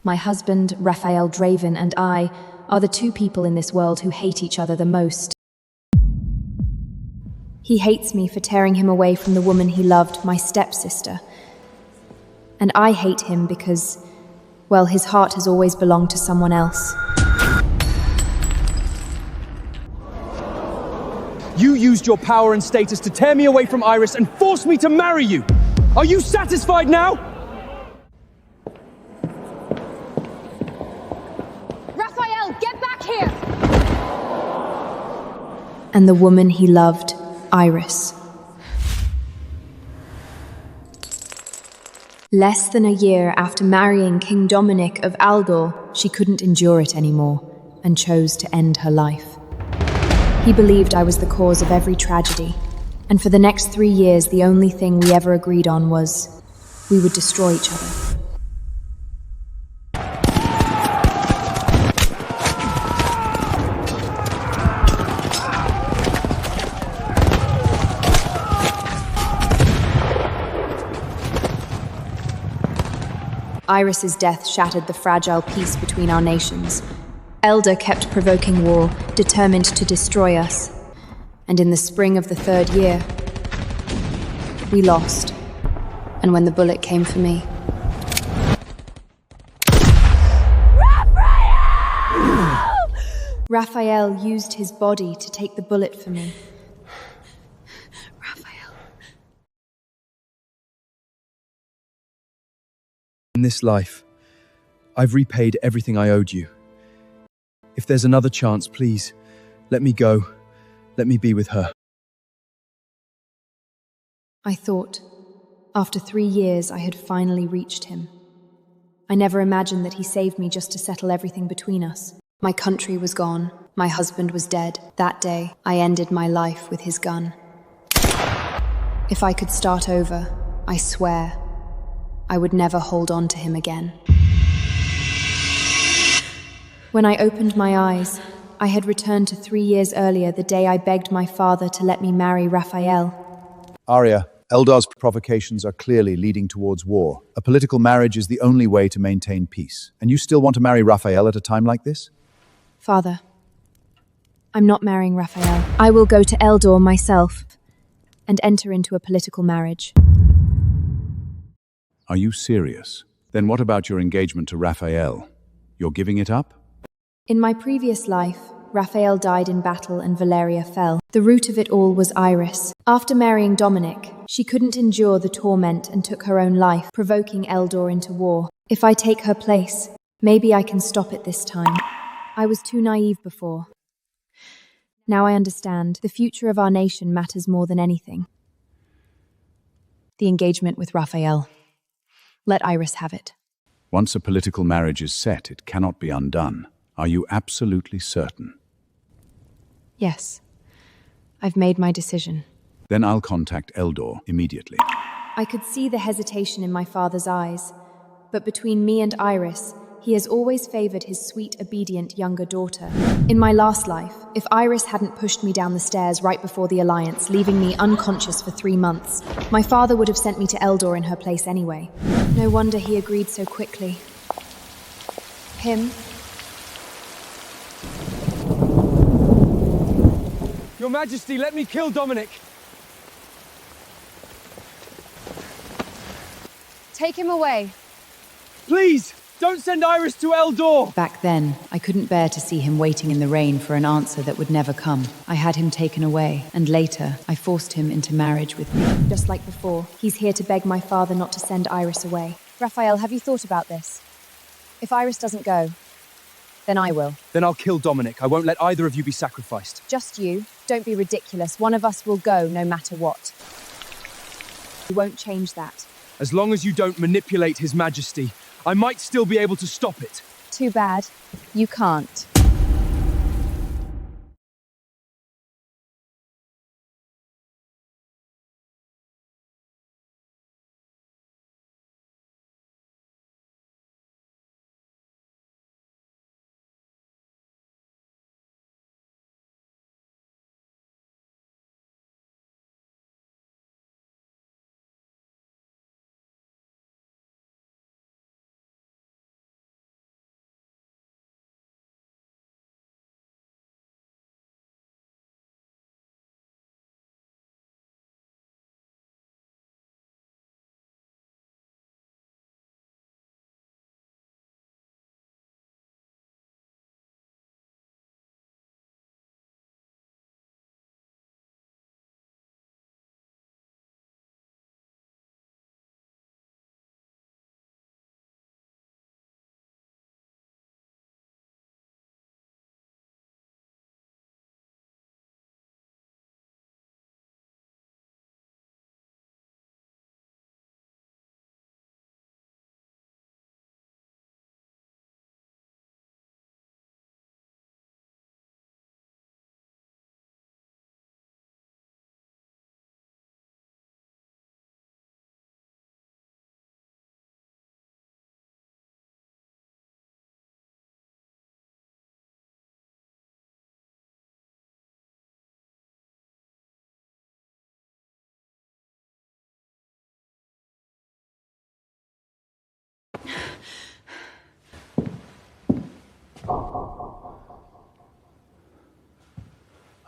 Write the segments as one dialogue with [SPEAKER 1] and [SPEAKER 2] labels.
[SPEAKER 1] My husband, Rafael Draven, and I are the two people in this world who hate each other the most. He hates me for tearing him away from the woman he loved, my stepsister. And I hate him because, well, his heart has always belonged to someone else.
[SPEAKER 2] You used your power and status to tear me away from Iris and force me to marry you! Are you satisfied now?
[SPEAKER 3] Rafael, get back here!
[SPEAKER 1] And the woman he loved, Iris. Less than a year after marrying King Dominic of Aureburg, she couldn't endure it anymore and chose to end her life. He believed I was the cause of every tragedy, and for the next 3 years the only thing we ever agreed on was we would destroy each other. Iris's death shattered the fragile peace between our nations. Elder kept provoking war, determined to destroy us. And in the spring of the 3rd year, we lost. And when the bullet came for me... Rafael used his body to take the bullet for me.
[SPEAKER 2] In this life, I've repaid everything I owed you. If there's another chance, please, let me go. Let me be with her.
[SPEAKER 1] I thought, after 3 years, I had finally reached him. I never imagined that he saved me just to settle everything between us. My country was gone. My husband was dead. That day, I ended my life with his gun. If I could start over, I swear, I would never hold on to him again. When I opened my eyes, I had returned to 3 years earlier, the day I begged my father to let me marry Rafael.
[SPEAKER 4] Aria, Eldar's provocations are clearly leading towards war. A political marriage is the only way to maintain peace. And you still want to marry Rafael at a time like this?
[SPEAKER 1] Father, I'm not marrying Rafael. I will go to Eldor myself and enter into a political marriage.
[SPEAKER 4] Are you serious? Then what about your engagement to Rafael? You're giving it up?
[SPEAKER 1] In my previous life, Rafael died in battle and Valeria fell. The root of it all was Iris. After marrying Dominic, she couldn't endure the torment and took her own life, provoking Eldor into war. If I take her place, maybe I can stop it this time. I was too naive before. Now I understand. The future of our nation matters more than anything. The engagement with Rafael. Let Iris have it.
[SPEAKER 4] Once a political marriage is set, it cannot be undone. Are you absolutely certain?
[SPEAKER 1] Yes. I've made my decision.
[SPEAKER 4] Then I'll contact Eldor immediately.
[SPEAKER 1] I could see the hesitation in my father's eyes, but between me and Iris, he has always favored his sweet, obedient younger daughter. In my last life, if Iris hadn't pushed me down the stairs right before the alliance, leaving me unconscious for 3 months, my father would have sent me to Eldor in her place anyway. No wonder he agreed so quickly. Him?
[SPEAKER 2] Your Majesty, let me kill Dominic!
[SPEAKER 3] Take him away.
[SPEAKER 2] Please, don't send Iris to Eldor!
[SPEAKER 5] Back then, I couldn't bear to see him waiting in the rain for an answer that would never come. I had him taken away, and later, I forced him into marriage with me.
[SPEAKER 1] Just like before, he's here to beg my father not to send Iris away.
[SPEAKER 3] Rafael, have you thought about this? If Iris doesn't go, then I will.
[SPEAKER 2] Then I'll kill Dominic. I won't let either of you be sacrificed.
[SPEAKER 3] Just you. Don't be ridiculous. One of us will go, no matter what.
[SPEAKER 1] You won't change that.
[SPEAKER 2] As long as you don't manipulate His Majesty, I might still be able to stop it.
[SPEAKER 3] Too bad. You can't.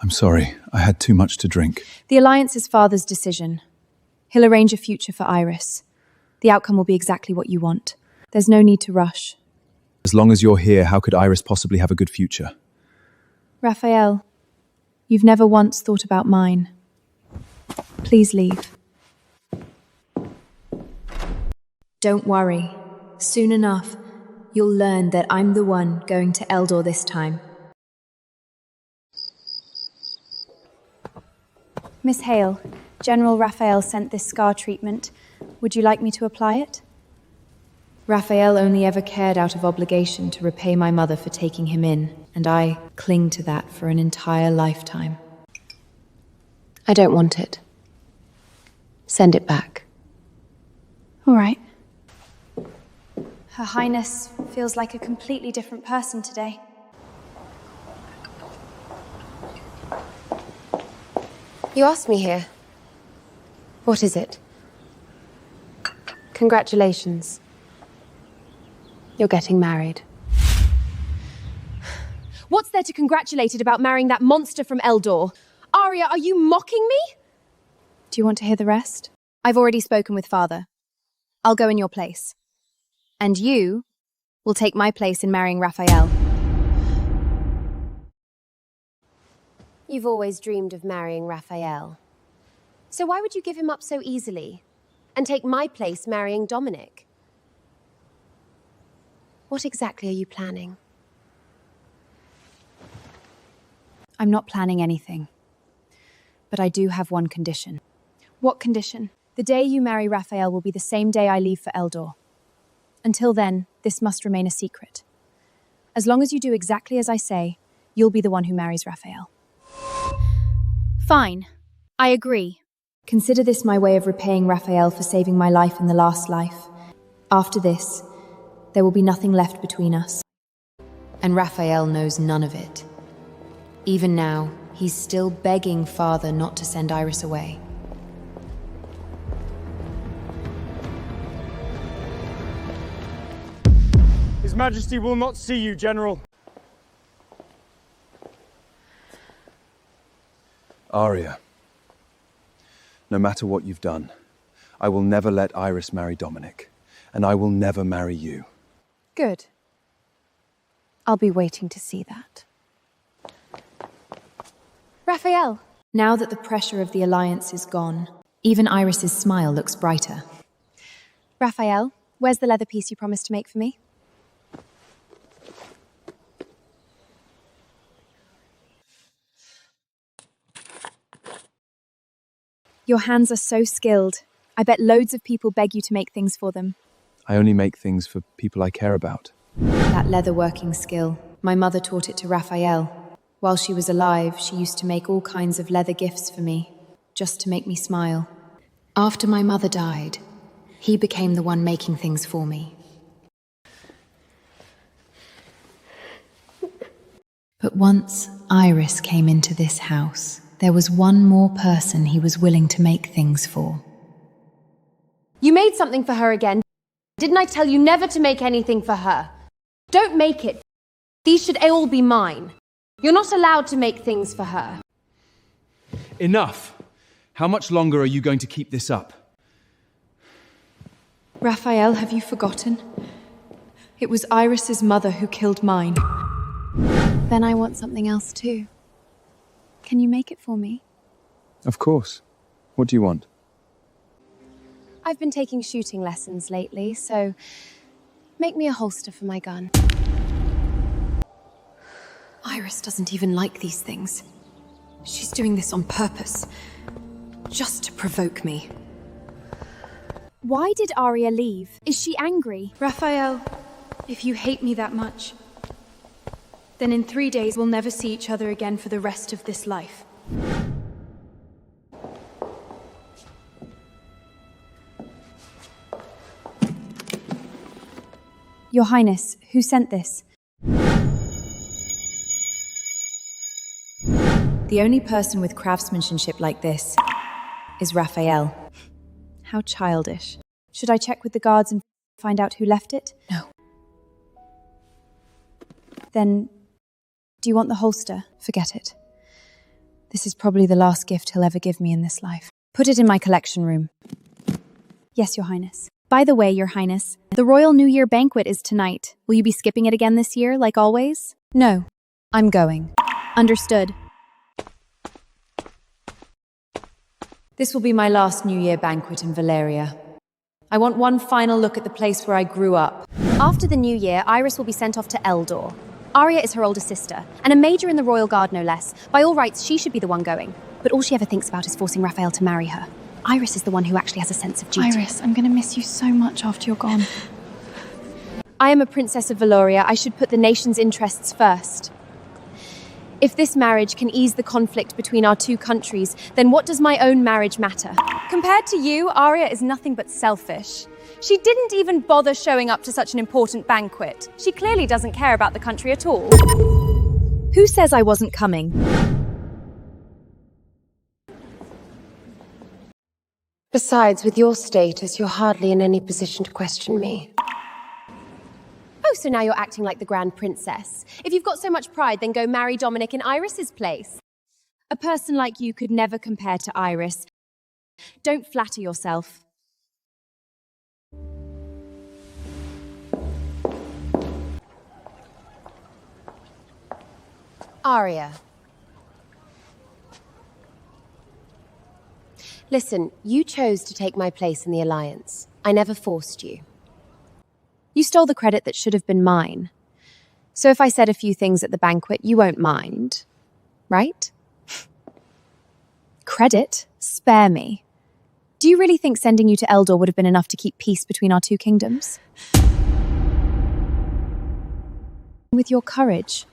[SPEAKER 2] I'm sorry, I had too much to drink.
[SPEAKER 1] The Alliance is Father's decision. He'll arrange a future for Iris. The outcome will be exactly what you want. There's no need to rush.
[SPEAKER 2] As long as you're here, how could Iris possibly have a good future?
[SPEAKER 1] Raphael, you've never once thought about mine. Please leave. Don't worry. Soon enough, you'll learn that I'm the one going to Eldor this time. Miss Hale, General Rafael sent this scar treatment. Would you like me to apply it? Raphael only ever cared out of obligation to repay my mother for taking him in, and I cling to that for an entire lifetime.
[SPEAKER 5] I don't want it. Send it back.
[SPEAKER 1] All right. Her Highness feels like a completely different person today.
[SPEAKER 6] You asked me here. What is it? Congratulations. You're getting married.
[SPEAKER 3] What's there to congratulate about marrying that monster from Eldor? Aria, are you mocking me?
[SPEAKER 1] Do you want to hear the rest? I've already spoken with Father. I'll go in your place. And you will take my place in marrying Raphael.
[SPEAKER 6] You've always dreamed of marrying Rafael. So why would you give him up so easily? And take my place marrying Dominic? What exactly are you planning?
[SPEAKER 1] I'm not planning anything. But I do have one condition. What condition? The day you marry Raphael will be the same day I leave for Eldor. Until then, this must remain a secret. As long as you do exactly as I say, you'll be the one who marries Raphael. Fine. I agree. Consider this my way of repaying Raphael for saving my life in the last life. After this, there will be nothing left between us.
[SPEAKER 5] And Raphael knows none of it. Even now, he's still begging Father not to send Iris away.
[SPEAKER 7] His Majesty will not see you, General.
[SPEAKER 2] Aria, no matter what you've done, I will never let Iris marry Dominic, and I will never marry you.
[SPEAKER 1] Good. I'll be waiting to see that. Raphael! Now that the pressure of the Alliance is gone,
[SPEAKER 5] Even Iris's smile looks brighter.
[SPEAKER 1] Raphael, where's the leather piece you promised to make for me? Your hands are so skilled. I bet loads of people beg you to make things for them.
[SPEAKER 2] I only make things for people I care about.
[SPEAKER 1] That leather-working skill, my mother taught it to Raphael. While she was alive, she used to make all kinds of leather gifts for me, just to make me smile.
[SPEAKER 5] After my mother died, he became the one making things for me. But once Iris came into this house, there was one more person he was willing to make things for.
[SPEAKER 6] You made something for her again. Didn't I tell you never to make anything for her? Don't make it. These should all be mine. You're not allowed to make things for her.
[SPEAKER 2] Enough! How much longer are you going to keep this up?
[SPEAKER 1] Raphael, have you forgotten? It was Iris's mother who killed mine. Then I want something else too. Can you make it for me?
[SPEAKER 2] Of course. What do you want?
[SPEAKER 6] I've been taking shooting lessons lately, so make me a holster for my gun.
[SPEAKER 5] Iris doesn't even like these things. She's doing this on purpose, just to provoke me.
[SPEAKER 1] Why did Aria leave? Is she angry? Raphael, if you hate me that much, then in 3 days we'll never see each other again for the rest of this life. Your Highness, who sent this? The only person with craftsmanship like this is Raphael. How childish. Should I check with the guards and find out who left it?
[SPEAKER 5] No.
[SPEAKER 1] Then, do you want the holster? Forget it. This is probably the last gift he'll ever give me in this life. Put it in my collection room. Yes, Your Highness. By the way, Your Highness, the Royal New Year banquet is tonight. Will you be skipping it again this year, like always? No, I'm going. Understood.
[SPEAKER 5] This will be my last New Year banquet in Valeria. I want one final look at the place where I grew up.
[SPEAKER 3] After the new year, Iris will be sent off to Eldor. Aria is her older sister, and a major in the Royal Guard no less. By all rights, she should be the one going. But all she ever thinks about is forcing Rafael to marry her. Iris is the one who actually has a sense of duty.
[SPEAKER 1] Iris, I'm gonna miss you so much after you're gone.
[SPEAKER 3] I am a princess of Valoria. I should put the nation's interests first. If this marriage can ease the conflict between our two countries, then what does my own marriage matter? Compared to you, Aria is nothing but selfish. She didn't even bother showing up to such an important banquet. She clearly doesn't care about the country at all.
[SPEAKER 1] Who says I wasn't coming?
[SPEAKER 6] Besides, with your status, you're hardly in any position to question me.
[SPEAKER 3] Oh, so now you're acting like the Grand Princess. If you've got so much pride, then go marry Dominic in Iris's place. A person like you could never compare to Iris. Don't flatter yourself.
[SPEAKER 6] Aria. Listen, you chose to take my place in the Alliance. I never forced you.
[SPEAKER 3] You stole the credit that should have been mine. So if I said a few things at the banquet, you won't mind, right? Credit? Spare me. Do you really think sending you to Eldor would have been enough to keep peace between our two kingdoms? With your courage,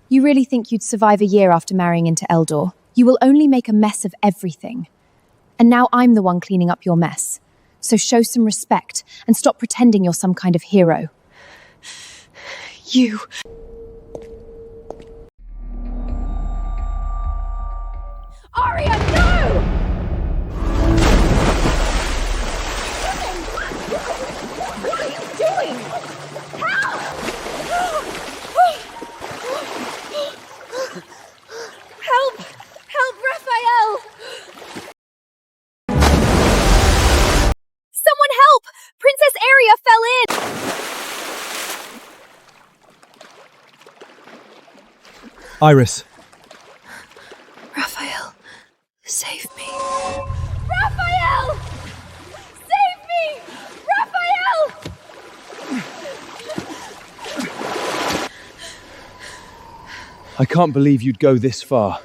[SPEAKER 3] you really think you'd survive a year after marrying into Eldor? You will only make a mess of everything. And now I'm the one cleaning up your mess. So show some respect and stop pretending you're some kind of hero. You... Aria, no! What are you doing? Help! Help! Help, Rafael! Someone help! Princess Aria fell in!
[SPEAKER 2] Iris.
[SPEAKER 1] Rafael, save me.
[SPEAKER 3] Rafael! Save me! Rafael!
[SPEAKER 2] I can't believe you'd go this far.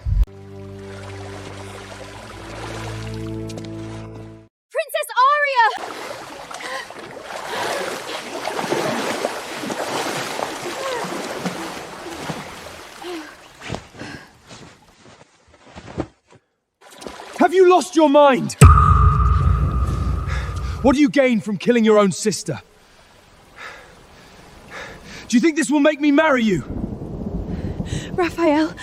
[SPEAKER 3] Princess Aria!
[SPEAKER 2] Have you lost your mind? What do you gain from killing your own sister? Do you think this will make me marry you?
[SPEAKER 3] Rafael,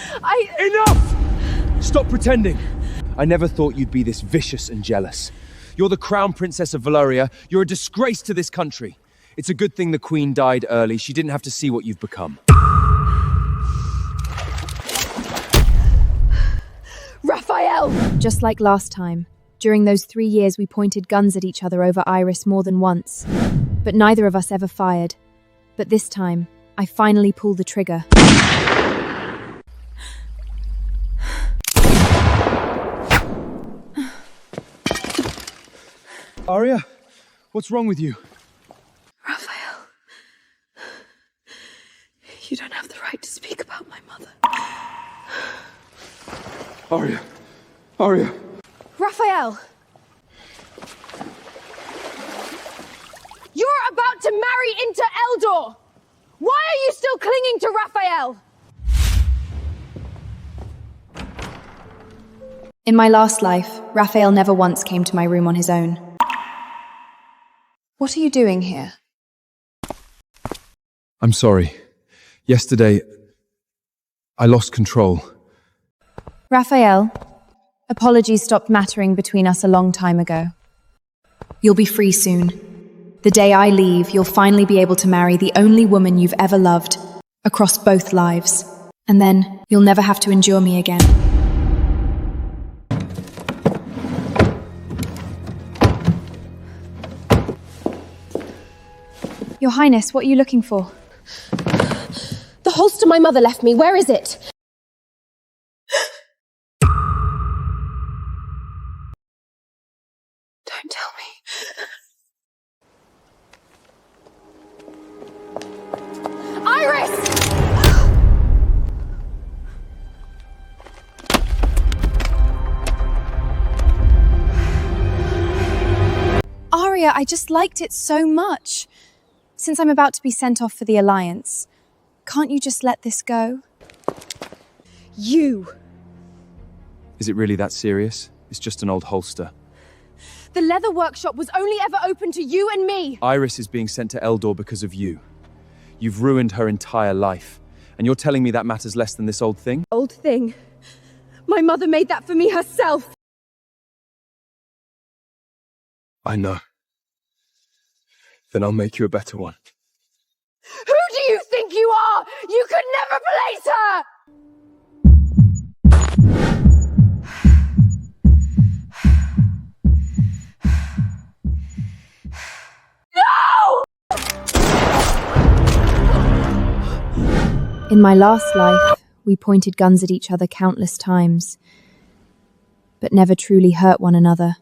[SPEAKER 2] Enough! Stop pretending. I never thought you'd be this vicious and jealous. You're the Crown Princess of Valoria. You're a disgrace to this country. It's a good thing the Queen died early. She didn't have to see what you've become.
[SPEAKER 3] Rafael! Just like last time. During those 3 years, we pointed guns at each other over Iris more than once. But neither of us ever fired. But this time, I finally pulled the trigger.
[SPEAKER 2] Aria, what's wrong with you?
[SPEAKER 1] Rafael, you don't have the right to speak about my mother.
[SPEAKER 2] Aria. Aria.
[SPEAKER 3] Rafael! You're about to marry into Eldor! Why are you still clinging to Rafael? In my last life, Rafael never once came to my room on his own. What are you doing here?
[SPEAKER 2] I'm sorry. Yesterday, I lost control.
[SPEAKER 3] Rafael, apologies stopped mattering between us a long time ago. You'll be free soon. The day I leave, you'll finally be able to marry the only woman you've ever loved, across both lives. And then, you'll never have to endure me again. Your Highness, what are you looking for?
[SPEAKER 6] The holster my mother left me, where is it?
[SPEAKER 3] Don't tell me.
[SPEAKER 6] Iris!
[SPEAKER 3] Aria, I just liked it so much. Since I'm about to be sent off for the Alliance, can't you just let this go?
[SPEAKER 6] You!
[SPEAKER 2] Is it really that serious? It's just an old holster.
[SPEAKER 6] The leather workshop was only ever open to you and me!
[SPEAKER 2] Iris is being sent to Eldor because of you. You've ruined her entire life. And you're telling me that matters less than this old thing?
[SPEAKER 6] Old thing. My mother made that for me herself!
[SPEAKER 2] I know. Then I'll make you a better one.
[SPEAKER 6] Who do you think you are? You could never place her!
[SPEAKER 1] In my last life, we pointed guns at each other countless times, but never truly hurt one another.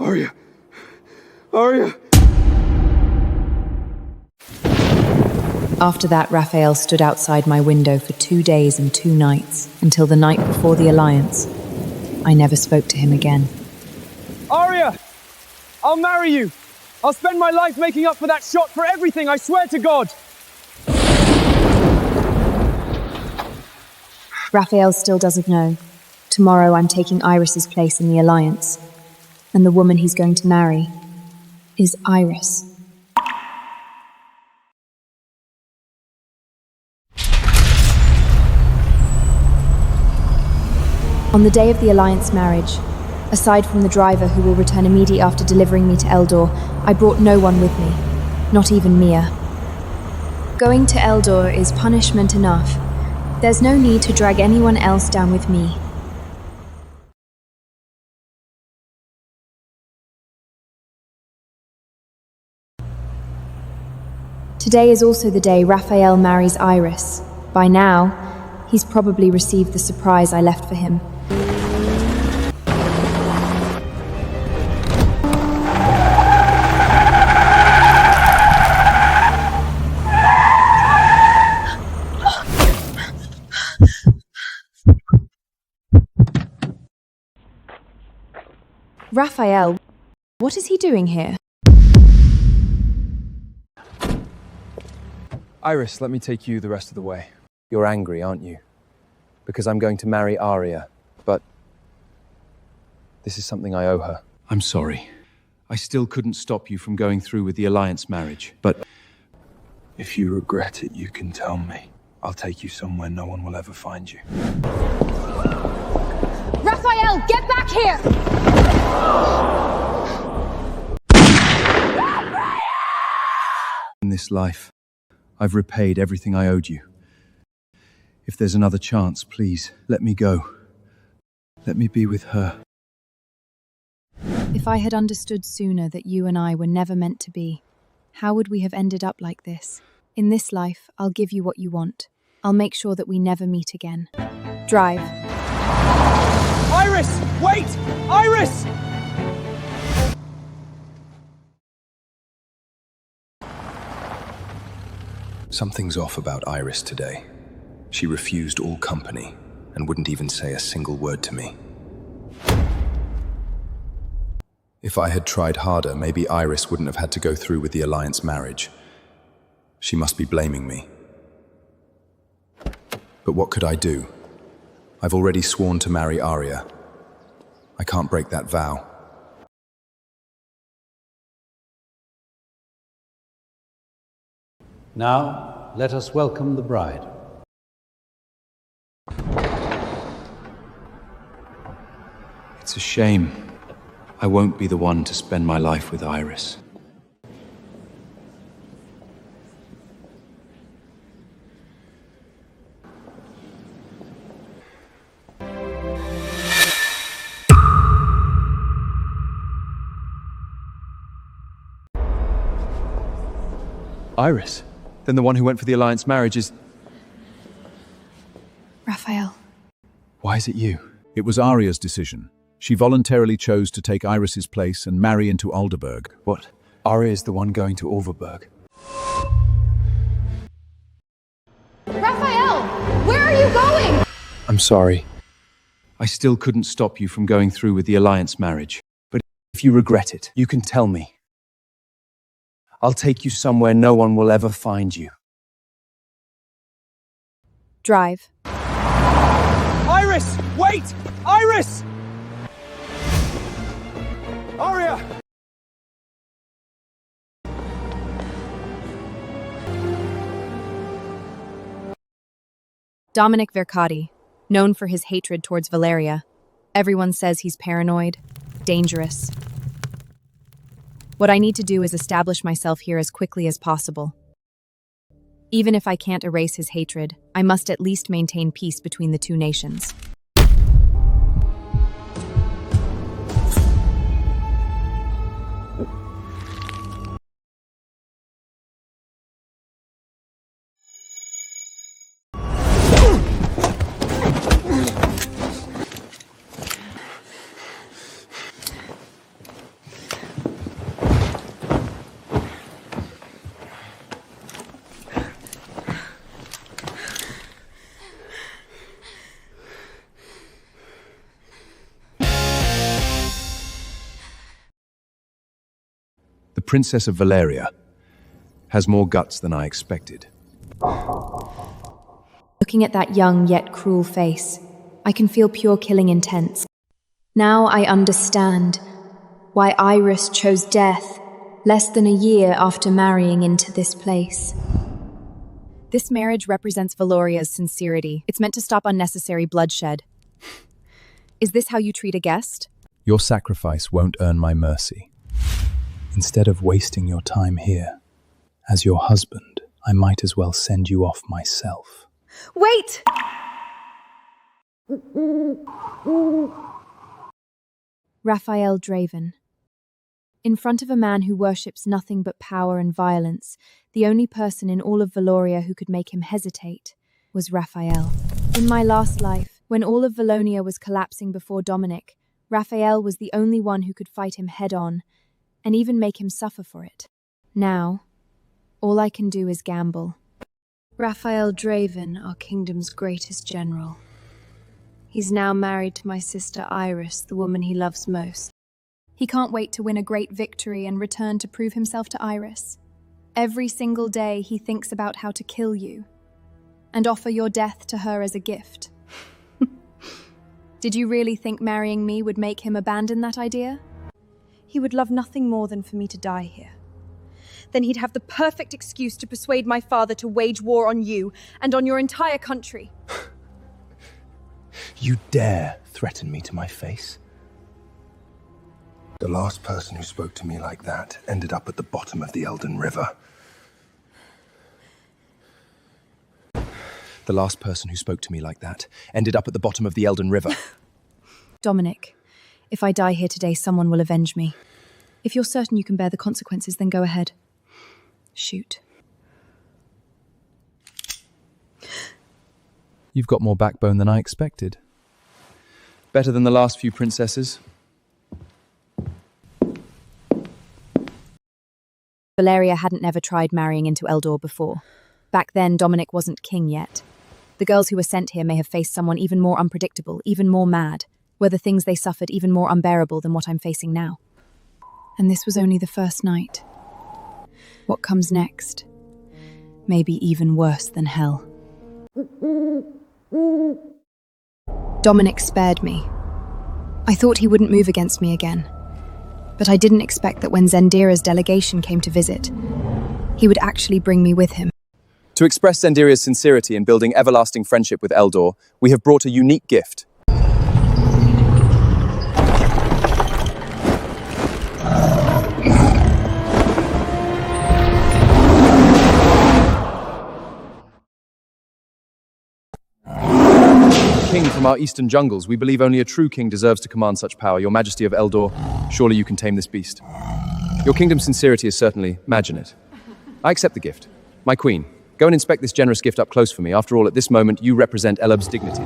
[SPEAKER 2] Aria! Aria!
[SPEAKER 5] After that, Raphael stood outside my window for 2 days and 2 nights, until the night before the Alliance. I never spoke to him again.
[SPEAKER 7] Aria! I'll marry you! I'll spend my life making up for that shot for everything, I swear to God!
[SPEAKER 1] Raphael still doesn't know. Tomorrow I'm taking Iris's place in the Alliance, and the woman he's going to marry is Iris. On the day of the Alliance marriage, aside from the driver who will return immediately after delivering me to Eldor, I brought no one with me, not even Mia. Going to Eldor is punishment enough. There's no need to drag anyone else down with me. Today is also the day Raphael marries Iris. By now, he's probably received the surprise I left for him. Raphael, what is he doing here?
[SPEAKER 2] Iris, let me take you the rest of the way. You're angry, aren't you? Because I'm going to marry Aria, but this is something I owe her. I'm sorry. I still couldn't stop you from going through with the Alliance marriage, but if you regret it, you can tell me. I'll take you somewhere no one will ever find you.
[SPEAKER 6] Raphael, get back here!
[SPEAKER 2] In this life, I've repaid everything I owed you. If there's another chance, please, let me go. Let me be with her.
[SPEAKER 1] If I had understood sooner that you and I were never meant to be, how would we have ended up like this? In this life, I'll give you what you want. I'll make sure that we never meet again. Drive.
[SPEAKER 7] Iris! Wait! Iris!
[SPEAKER 8] Something's off about Iris today. She refused all company and wouldn't even say a single word to me. If I had tried harder, maybe Iris wouldn't have had to go through with the Alliance marriage. She must be blaming me. But what could I do? I've already sworn to marry Aria. I can't break that vow.
[SPEAKER 9] Now, let us welcome the bride.
[SPEAKER 2] It's a shame. I won't be the one to spend my life with Iris. Iris? Then the one who went for the alliance marriage is...
[SPEAKER 1] Raphael.
[SPEAKER 2] Why is it you?
[SPEAKER 4] It was Aria's decision. She voluntarily chose to take Iris's place and marry into Aureburg.
[SPEAKER 2] What? Aria is the one going to Aureburg.
[SPEAKER 6] Raphael! Where are you going?
[SPEAKER 2] I'm sorry. I still couldn't stop you from going through with the alliance marriage. But if you regret it, you can tell me. I'll take you somewhere no one will ever find you.
[SPEAKER 3] Drive.
[SPEAKER 7] Iris! Wait! Iris! Aria!
[SPEAKER 3] Dominic-Victorian, known for his hatred towards Valeria. Everyone says he's paranoid, dangerous. What I need to do is establish myself here as quickly as possible. Even if I can't erase his hatred, I must at least maintain peace between the two nations.
[SPEAKER 4] The Princess of Valeria has more guts than I expected.
[SPEAKER 1] Looking at that young yet cruel face, I can feel pure killing intent. Now I understand why Iris chose death less than a year after marrying into this place.
[SPEAKER 3] This marriage represents Valoria's sincerity. It's meant to stop unnecessary bloodshed. Is this how you treat a guest?
[SPEAKER 8] Your sacrifice won't earn my mercy. Instead of wasting your time here, as your husband, I might as well send you off myself.
[SPEAKER 3] Wait!
[SPEAKER 1] Rafael Draven. In front of a man who worships nothing but power and violence, the only person in all of Valoria who could make him hesitate was Rafael. In my last life, when all of Valonia was collapsing before Dominic, Rafael was the only one who could fight him head-on, and even make him suffer for it. Now, all I can do is gamble. Rafael Draven, our kingdom's greatest general. He's now married to my sister Iris, the woman he loves most.
[SPEAKER 10] He can't wait to win a great victory and return to prove himself to Iris. Every single day he thinks about how to kill you and offer your death to her as a gift. Did you really think marrying me would make him abandon that idea?
[SPEAKER 3] He would love nothing more than for me to die here. Then he'd have the perfect excuse to persuade my father to wage war on you and on your entire country.
[SPEAKER 11] You dare threaten me to my face? The last person who spoke to me like that ended up at the bottom of the Elden River.
[SPEAKER 2] The last person who spoke to me like that ended up at the bottom of the Elden River.
[SPEAKER 1] Dominic, if I die here today, someone will avenge me. If you're certain you can bear the consequences, then go ahead. Shoot.
[SPEAKER 8] You've got more backbone than I expected.
[SPEAKER 2] Better than the last few princesses.
[SPEAKER 3] Valeria hadn't never tried marrying into Eldor before. Back then, Dominic wasn't king yet. The girls who were sent here may have faced someone even more unpredictable, even more mad. Were the things they suffered even more unbearable than what I'm facing now?
[SPEAKER 1] And this was only the first night. What comes next? Maybe even worse than hell. Dominic spared me. I thought he wouldn't move against me again. But I didn't expect that when Zendira's delegation came to visit, he would actually bring me with him.
[SPEAKER 2] To express Zendira's sincerity in building everlasting friendship with Eldor, we have brought a unique gift. King from our eastern jungles, we believe only a true king deserves to command such power. Your Majesty of Eldor, surely you can tame this beast. Your kingdom's sincerity is certainly, imagine it. I accept the gift. My queen, go and inspect this generous gift up close for me. After all, at this moment, you represent Elub's dignity.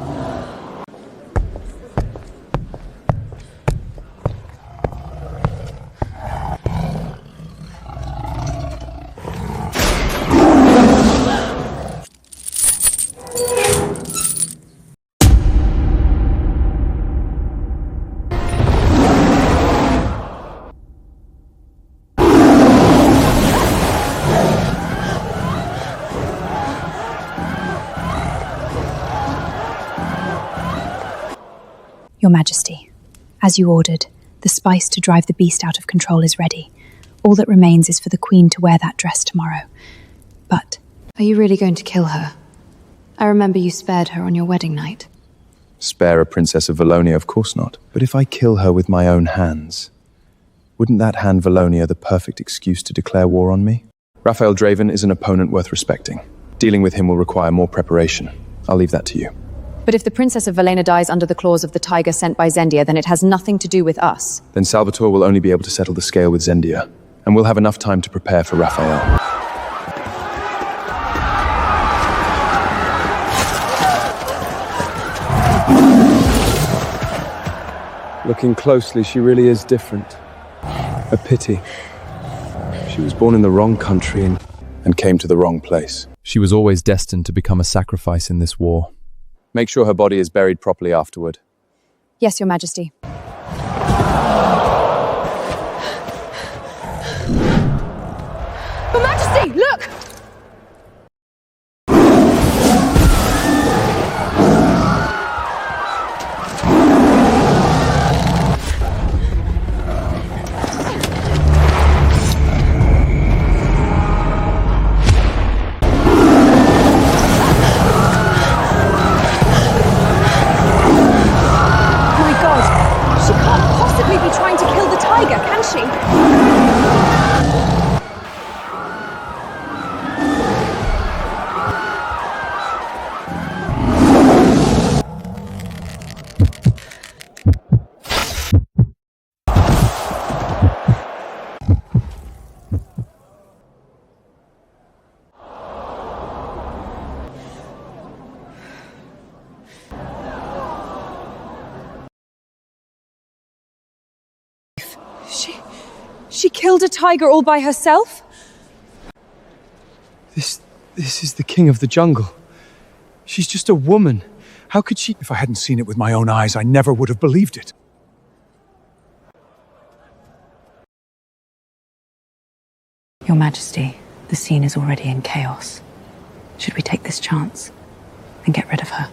[SPEAKER 10] Your Majesty, as you ordered, the spice to drive the beast out of control is ready. All that remains is for the Queen to wear that dress tomorrow. But
[SPEAKER 5] Are you really going to kill her? I remember you spared her on your wedding night.
[SPEAKER 2] Spare a princess of Valonia? Of course not. But if I kill her with my own hands, wouldn't that hand Valonia the perfect excuse to declare war on me? Rafael Draven is an opponent worth respecting. Dealing with him will require more preparation. I'll leave that to you.
[SPEAKER 5] But if the Princess of Valena dies under the claws of the tiger sent by Zendia, then it has nothing to do with us.
[SPEAKER 2] Then Salvatore will only be able to settle the scale with Zendia, and we'll have enough time to prepare for Rafael. Looking closely, she really is different. A pity. She was born in the wrong country and came to the wrong place.
[SPEAKER 8] She was always destined to become a sacrifice in this war.
[SPEAKER 2] Make sure her body is buried properly afterward.
[SPEAKER 5] Yes, Your Majesty.
[SPEAKER 3] Your Majesty, look! She killed a tiger all by herself?
[SPEAKER 2] This is the king of the jungle. She's just a woman. How could she...
[SPEAKER 12] If I hadn't seen it with my own eyes, I never would have believed it.
[SPEAKER 5] Your Majesty, the scene is already in chaos. Should we take this chance and get rid of her?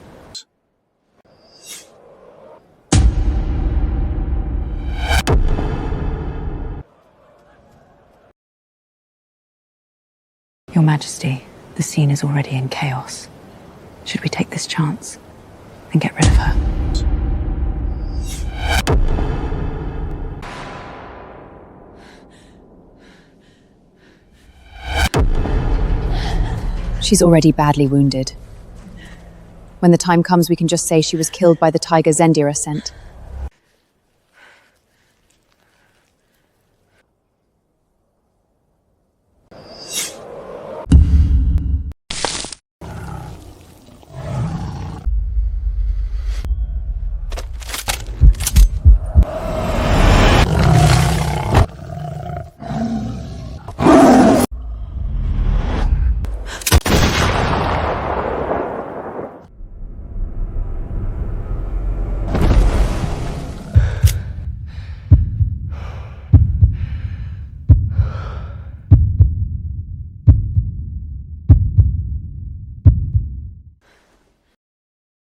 [SPEAKER 5] Your Majesty, the scene is already in chaos. Should we take this chance and get rid of her? She's already badly wounded. When the time comes, we can just say she was killed by the tiger Zendia sent.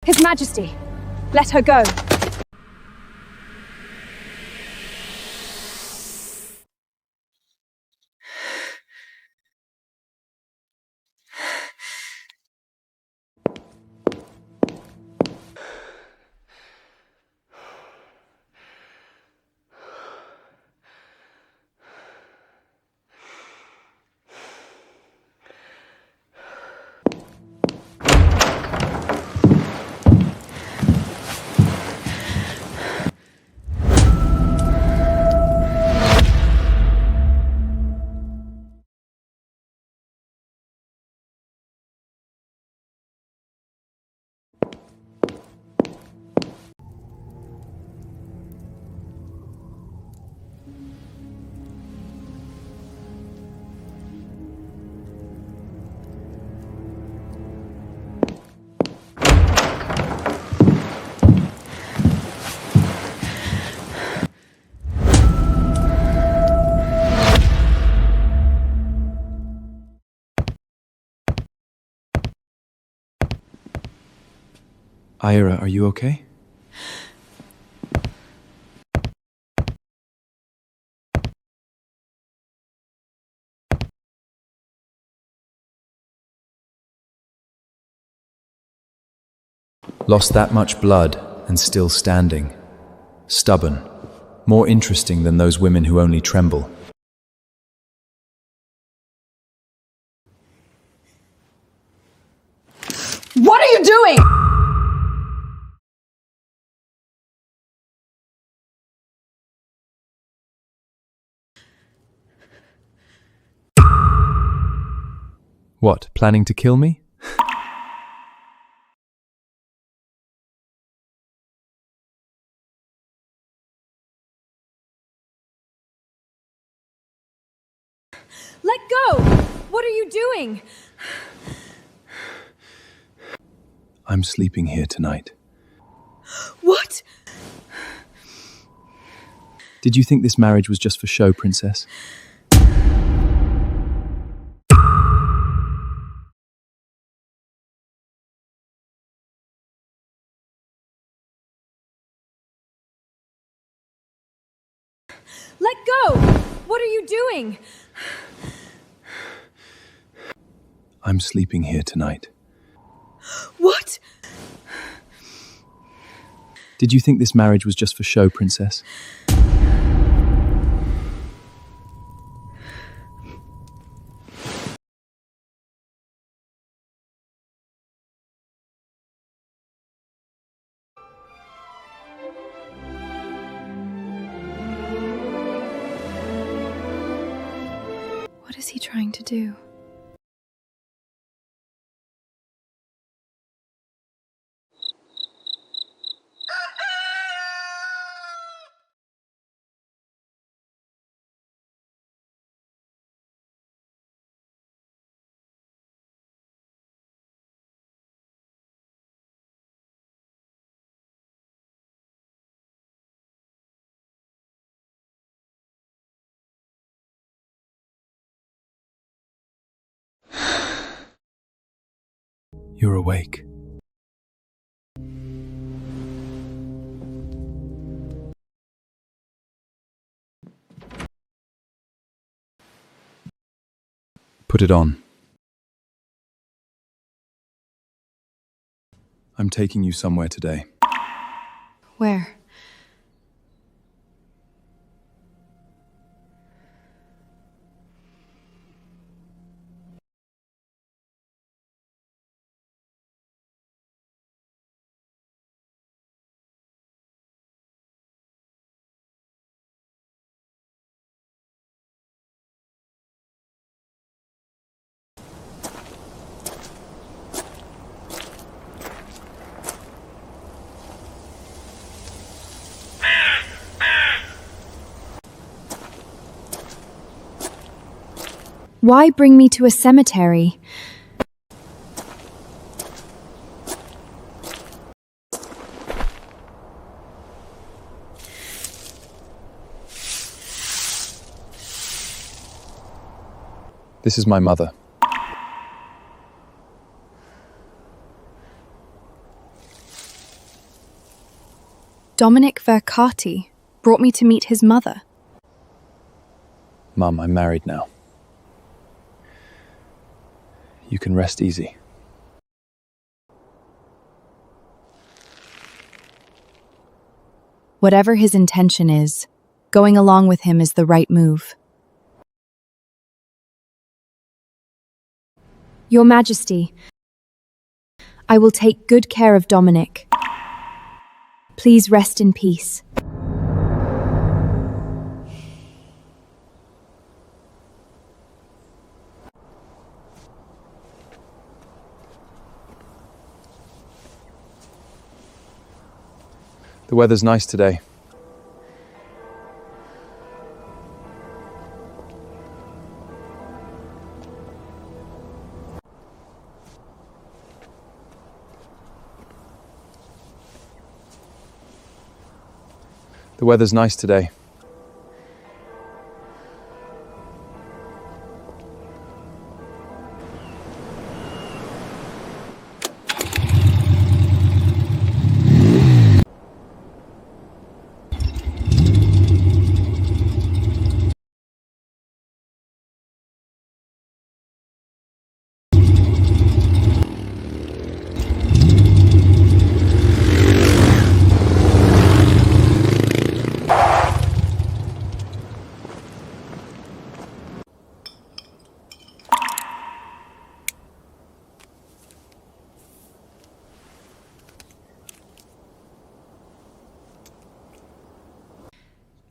[SPEAKER 3] His Majesty, let her go.
[SPEAKER 2] Aria, are you okay?
[SPEAKER 8] Lost that much blood and still standing. Stubborn. More interesting than those women who only tremble.
[SPEAKER 6] What are you doing?
[SPEAKER 2] What, planning to kill me?
[SPEAKER 6] Let go! What are you doing?
[SPEAKER 8] I'm sleeping here tonight.
[SPEAKER 6] What?
[SPEAKER 2] Did you think this marriage was just for show, princess?
[SPEAKER 6] Let go! What are you doing?
[SPEAKER 8] I'm sleeping here tonight.
[SPEAKER 6] What?
[SPEAKER 2] Did you think this marriage was just for show, princess?
[SPEAKER 10] What is he trying to do?
[SPEAKER 8] You're awake. Put it on. I'm taking you somewhere today.
[SPEAKER 10] Where?
[SPEAKER 1] Why bring me to a cemetery?
[SPEAKER 8] This is my mother.
[SPEAKER 10] Dominic Vercati brought me to meet his mother.
[SPEAKER 8] Mum, I'm married now. You can rest easy.
[SPEAKER 1] Whatever his intention is, going along with him is the right move. Your Majesty, I will take good care of Dominic. Please rest in peace.
[SPEAKER 2] The weather's nice today. The weather's nice today.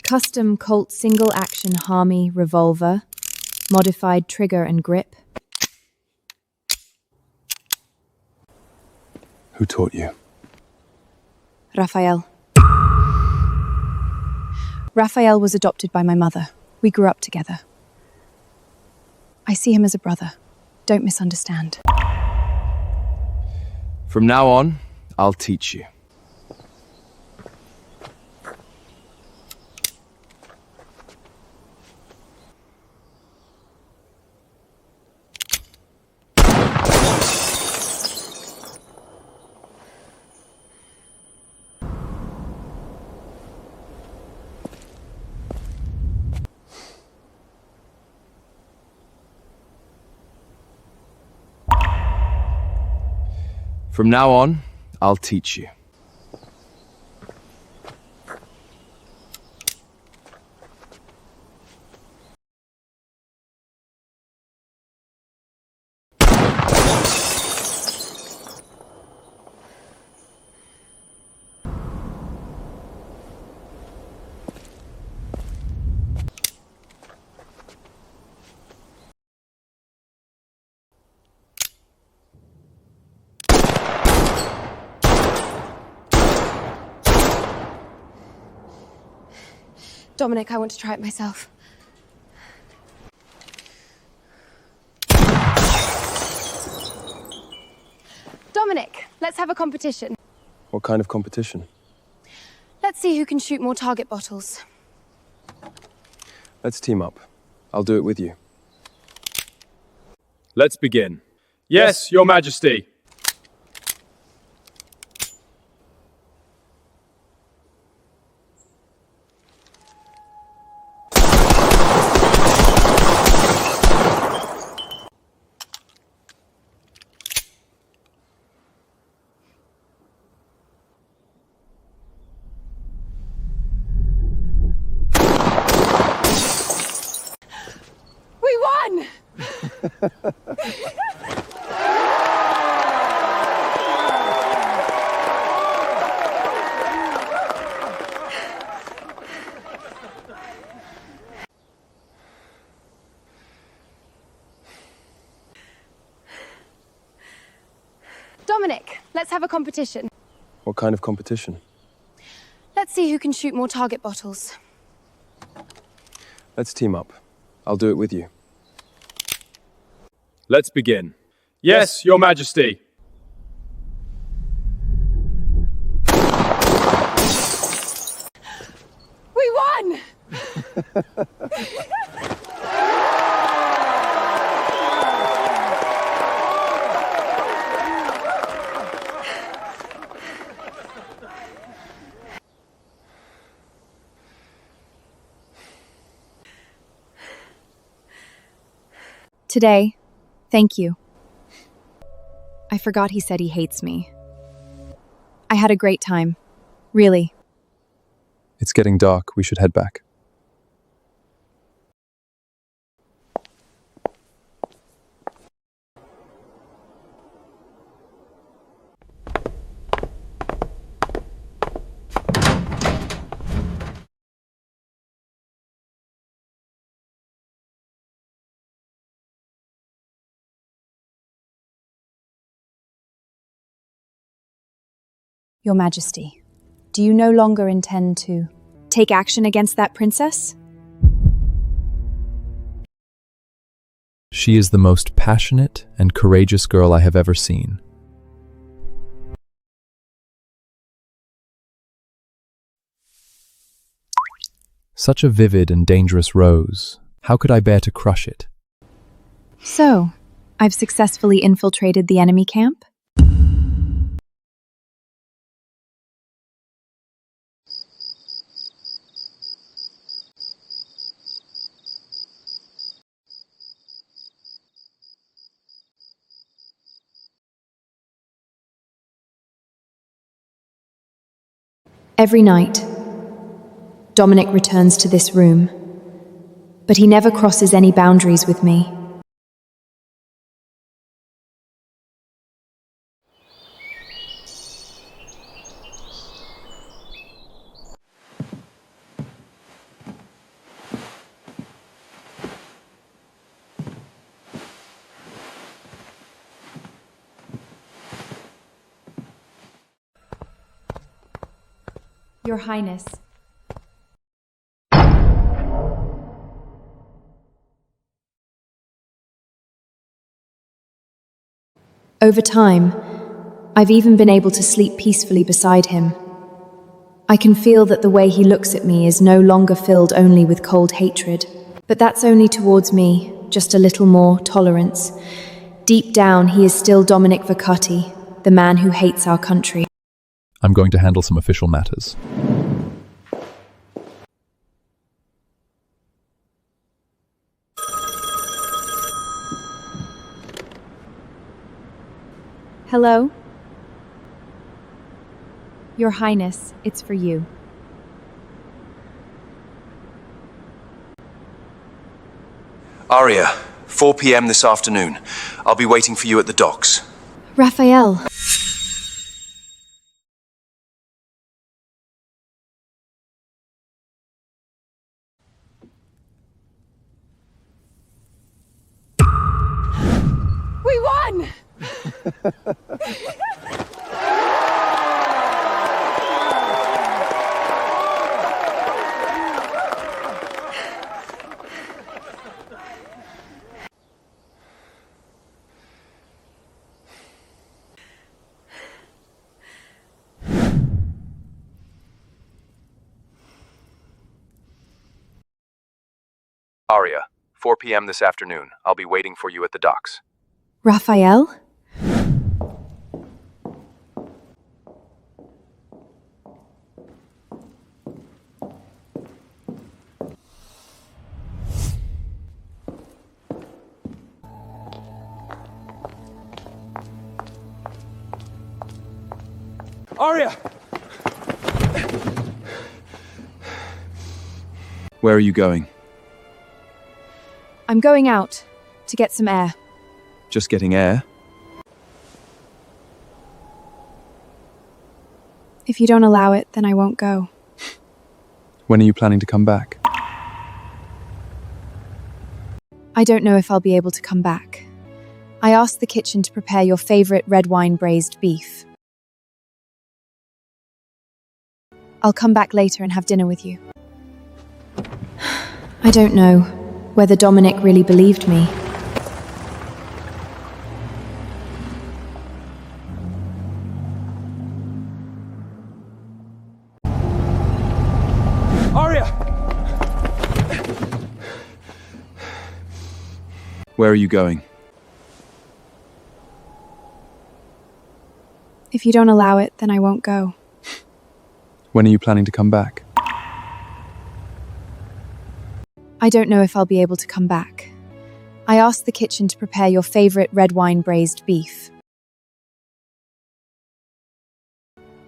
[SPEAKER 1] Custom Colt single action Harmy revolver, modified trigger and grip.
[SPEAKER 11] Who taught you?
[SPEAKER 10] Rafael. Rafael was adopted by my mother. We grew up together. I see him as a brother. Don't misunderstand.
[SPEAKER 2] From now on, I'll teach you. From now on, I'll teach you.
[SPEAKER 3] Dominic, I want to try it myself. Dominic, let's have a competition.
[SPEAKER 2] What kind of competition?
[SPEAKER 3] Let's see who can shoot more target bottles.
[SPEAKER 2] Let's team up. I'll do it with you. Let's begin. Yes, Your Majesty.
[SPEAKER 3] We won! Dominic, let's have a competition.
[SPEAKER 2] What kind of competition?
[SPEAKER 3] Let's see who can shoot more target bottles.
[SPEAKER 2] Let's team up. I'll do it with you. Let's begin. Yes, Your Majesty.
[SPEAKER 3] We won!
[SPEAKER 10] Today, thank you. I forgot he said he hates me. I had a great time. Really.
[SPEAKER 8] It's getting dark. We should head back.
[SPEAKER 10] Your Majesty, do you no longer intend to take action against that princess?
[SPEAKER 8] She is the most passionate and courageous girl I have ever seen. Such a vivid and dangerous rose. How could I bear to crush it?
[SPEAKER 10] So, I've successfully infiltrated the enemy camp?
[SPEAKER 1] Every night, Dominic returns to this room, but he never crosses any boundaries with me. Your Highness. Over time, I've even been able to sleep peacefully beside him. I can feel that the way he looks at me is no longer filled only with cold hatred. But that's only towards me, just a little more tolerance. Deep down, he is still Dominic Vicati, the man who hates our country.
[SPEAKER 8] I'm going to handle some official matters.
[SPEAKER 10] Hello? Your Highness, it's for you.
[SPEAKER 2] Aria, 4 p.m. this afternoon. I'll be waiting for you at the docks.
[SPEAKER 3] Rafael.
[SPEAKER 6] We won!
[SPEAKER 2] Aria, 4 p.m. this afternoon. I'll be waiting for you at the docks.
[SPEAKER 3] Rafael?
[SPEAKER 2] Aria! Where are you going?
[SPEAKER 10] I'm going out to get some air.
[SPEAKER 2] Just getting air?
[SPEAKER 10] If you don't allow it, then I won't go.
[SPEAKER 2] When are you planning to come back?
[SPEAKER 10] I don't know if I'll be able to come back. I asked the kitchen to prepare your favorite red wine braised beef. I'll come back later and have dinner with you.
[SPEAKER 1] I don't know whether Dominic really believed me.
[SPEAKER 2] Aria! Where are you going?
[SPEAKER 10] If you don't allow it, then I won't go.
[SPEAKER 2] When are you planning to come back?
[SPEAKER 10] I don't know if I'll be able to come back. I asked the kitchen to prepare your favorite red wine braised beef.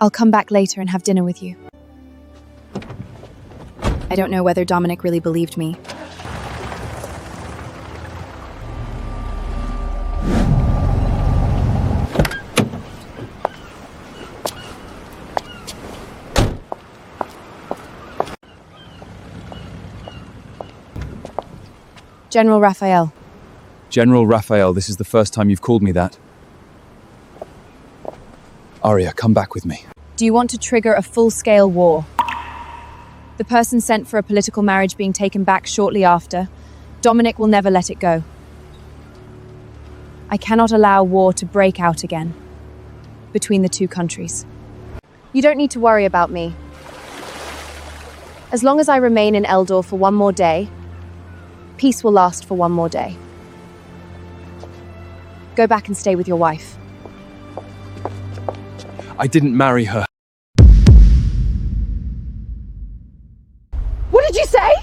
[SPEAKER 10] I'll come back later and have dinner with you. I don't know whether Dominic really believed me. General Rafael.
[SPEAKER 2] General Rafael, this is the first time you've called me that. Aria, come back with me.
[SPEAKER 10] Do you want to trigger a full-scale war? The person sent for a political marriage being taken back shortly after. Dominic will never let it go. I cannot allow war to break out again between the two countries.
[SPEAKER 3] You don't need to worry about me. As long as I remain in Eldor for one more day, peace will last for one more day. Go back and stay with your wife.
[SPEAKER 2] I didn't marry her.
[SPEAKER 6] What did you say?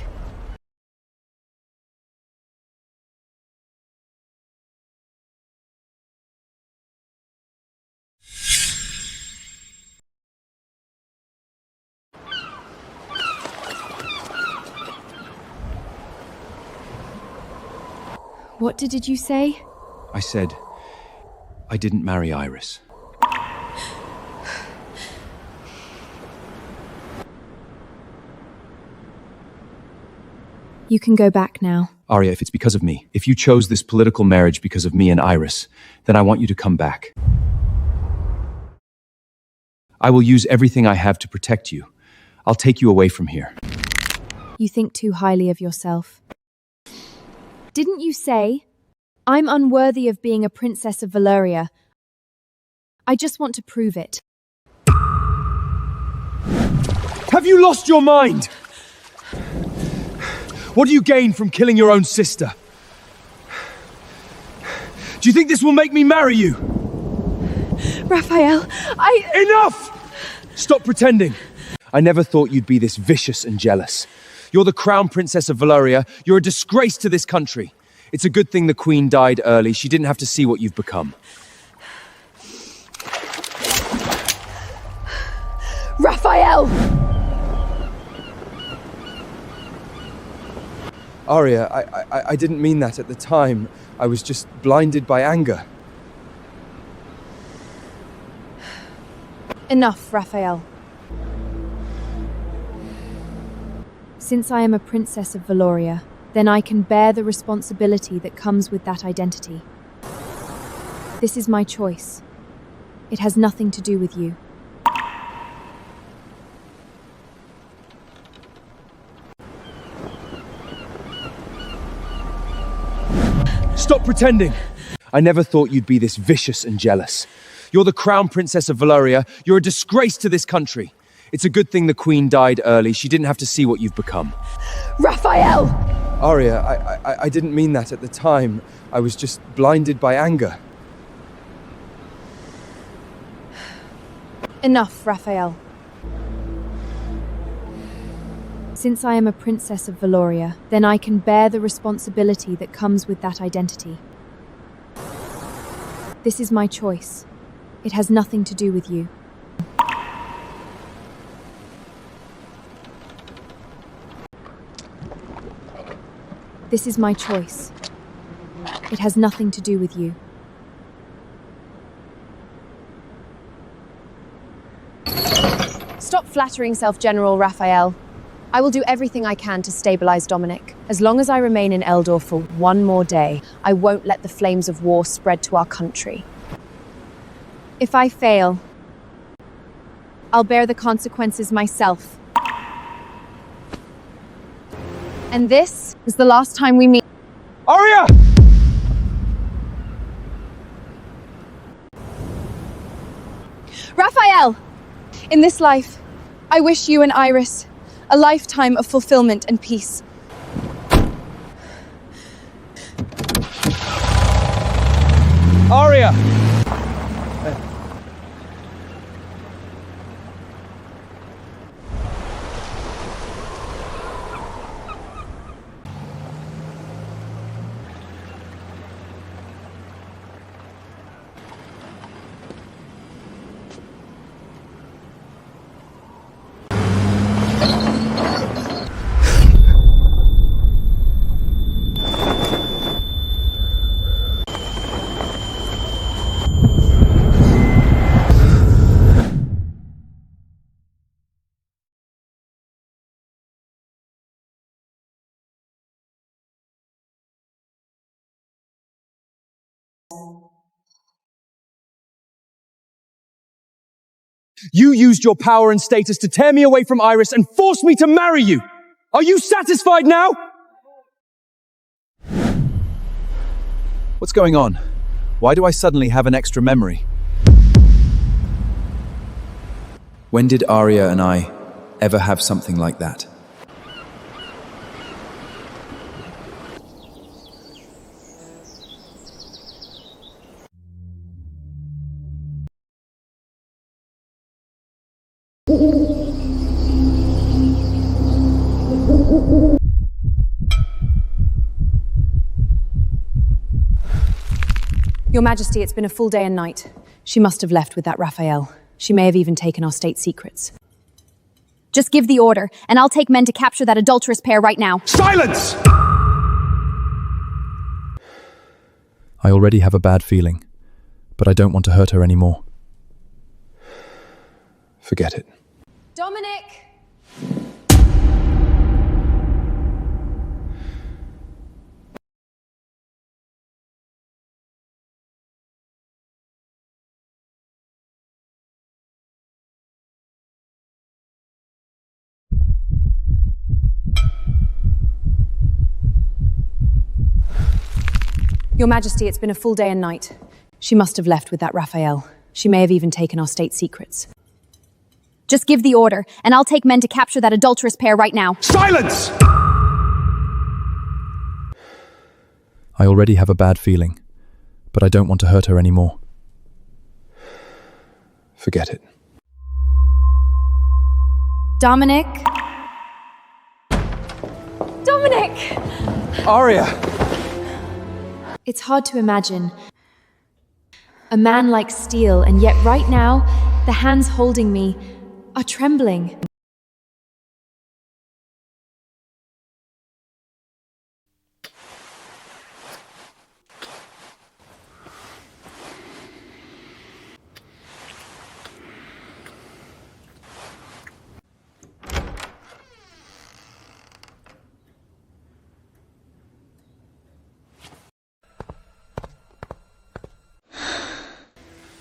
[SPEAKER 10] What did you say?
[SPEAKER 2] I said, I didn't marry Iris.
[SPEAKER 10] You can go back now.
[SPEAKER 2] Aria, if it's because of me, if you chose this political marriage because of me and Iris, then I want you to come back. I will use everything I have to protect you, I'll take you away from here.
[SPEAKER 1] You think too highly of yourself. Didn't you say, I'm unworthy of being a princess of Valyria? I just want to prove it.
[SPEAKER 2] Have you lost your mind? What do you gain from killing your own sister? Do you think this will make me marry you?
[SPEAKER 10] Raphael,
[SPEAKER 2] Enough! Stop pretending. I never thought you'd be this vicious and jealous. You're the crown princess of Valyria. You're a disgrace to this country. It's a good thing the queen died early. She didn't have to see what you've become.
[SPEAKER 6] Raphael!
[SPEAKER 2] Aria, I didn't mean that at the time. I was just blinded by anger.
[SPEAKER 1] Enough, Raphael. Since I am a princess of Valyria, then I can bear the responsibility that comes with that identity. This is my choice. It has nothing to do with you.
[SPEAKER 2] Stop pretending! I never thought you'd be this vicious and jealous. You're the crown princess of Valyria. You're a disgrace to this country. It's a good thing the queen died early. She didn't have to see what you've become.
[SPEAKER 6] Raphael!
[SPEAKER 2] Aria, I didn't mean that at the time. I was just blinded by anger.
[SPEAKER 1] Enough, Raphael. Since I am a princess of Valyria, then I can bear the responsibility that comes with that identity. This is my choice. It has nothing to do with you. This is my choice. It has nothing to do with you.
[SPEAKER 3] Stop flattering yourself, General Rafael. I will do everything I can to stabilize Dominic. As long as I remain in Eldor for one more day, I won't let the flames of war spread to our country. If I fail, I'll bear the consequences myself. And this is the last time we meet.
[SPEAKER 2] Aria!
[SPEAKER 10] Raphael! In this life, I wish you and Iris a lifetime of fulfillment and peace.
[SPEAKER 2] Aria! You used your power and status to tear me away from Iris and force me to marry you! Are you satisfied now?
[SPEAKER 4] What's going on? Why do I suddenly have an extra memory? When did Aria and I ever have something like that?
[SPEAKER 1] Your Majesty, it's been a full day and night. She must have left with that Raphael. She may have even taken our state secrets.
[SPEAKER 6] Just give the order, and I'll take men to capture that adulterous pair right now.
[SPEAKER 2] Silence!
[SPEAKER 8] I already have a bad feeling, but I don't want to hurt her anymore.
[SPEAKER 2] Forget it.
[SPEAKER 3] Dominic!
[SPEAKER 1] Your Majesty, it's been a full day and night. She must have left with that Rafael. She may have even taken our state secrets.
[SPEAKER 3] Just give the order, and I'll take men to capture that adulterous pair right now.
[SPEAKER 12] Silence!
[SPEAKER 8] I already have a bad feeling, but I don't want to hurt her anymore.
[SPEAKER 2] Forget it.
[SPEAKER 10] Dominic?
[SPEAKER 3] Dominic!
[SPEAKER 2] Aria!
[SPEAKER 1] It's hard to imagine. A man like steel, and yet right now, the hands holding me are trembling.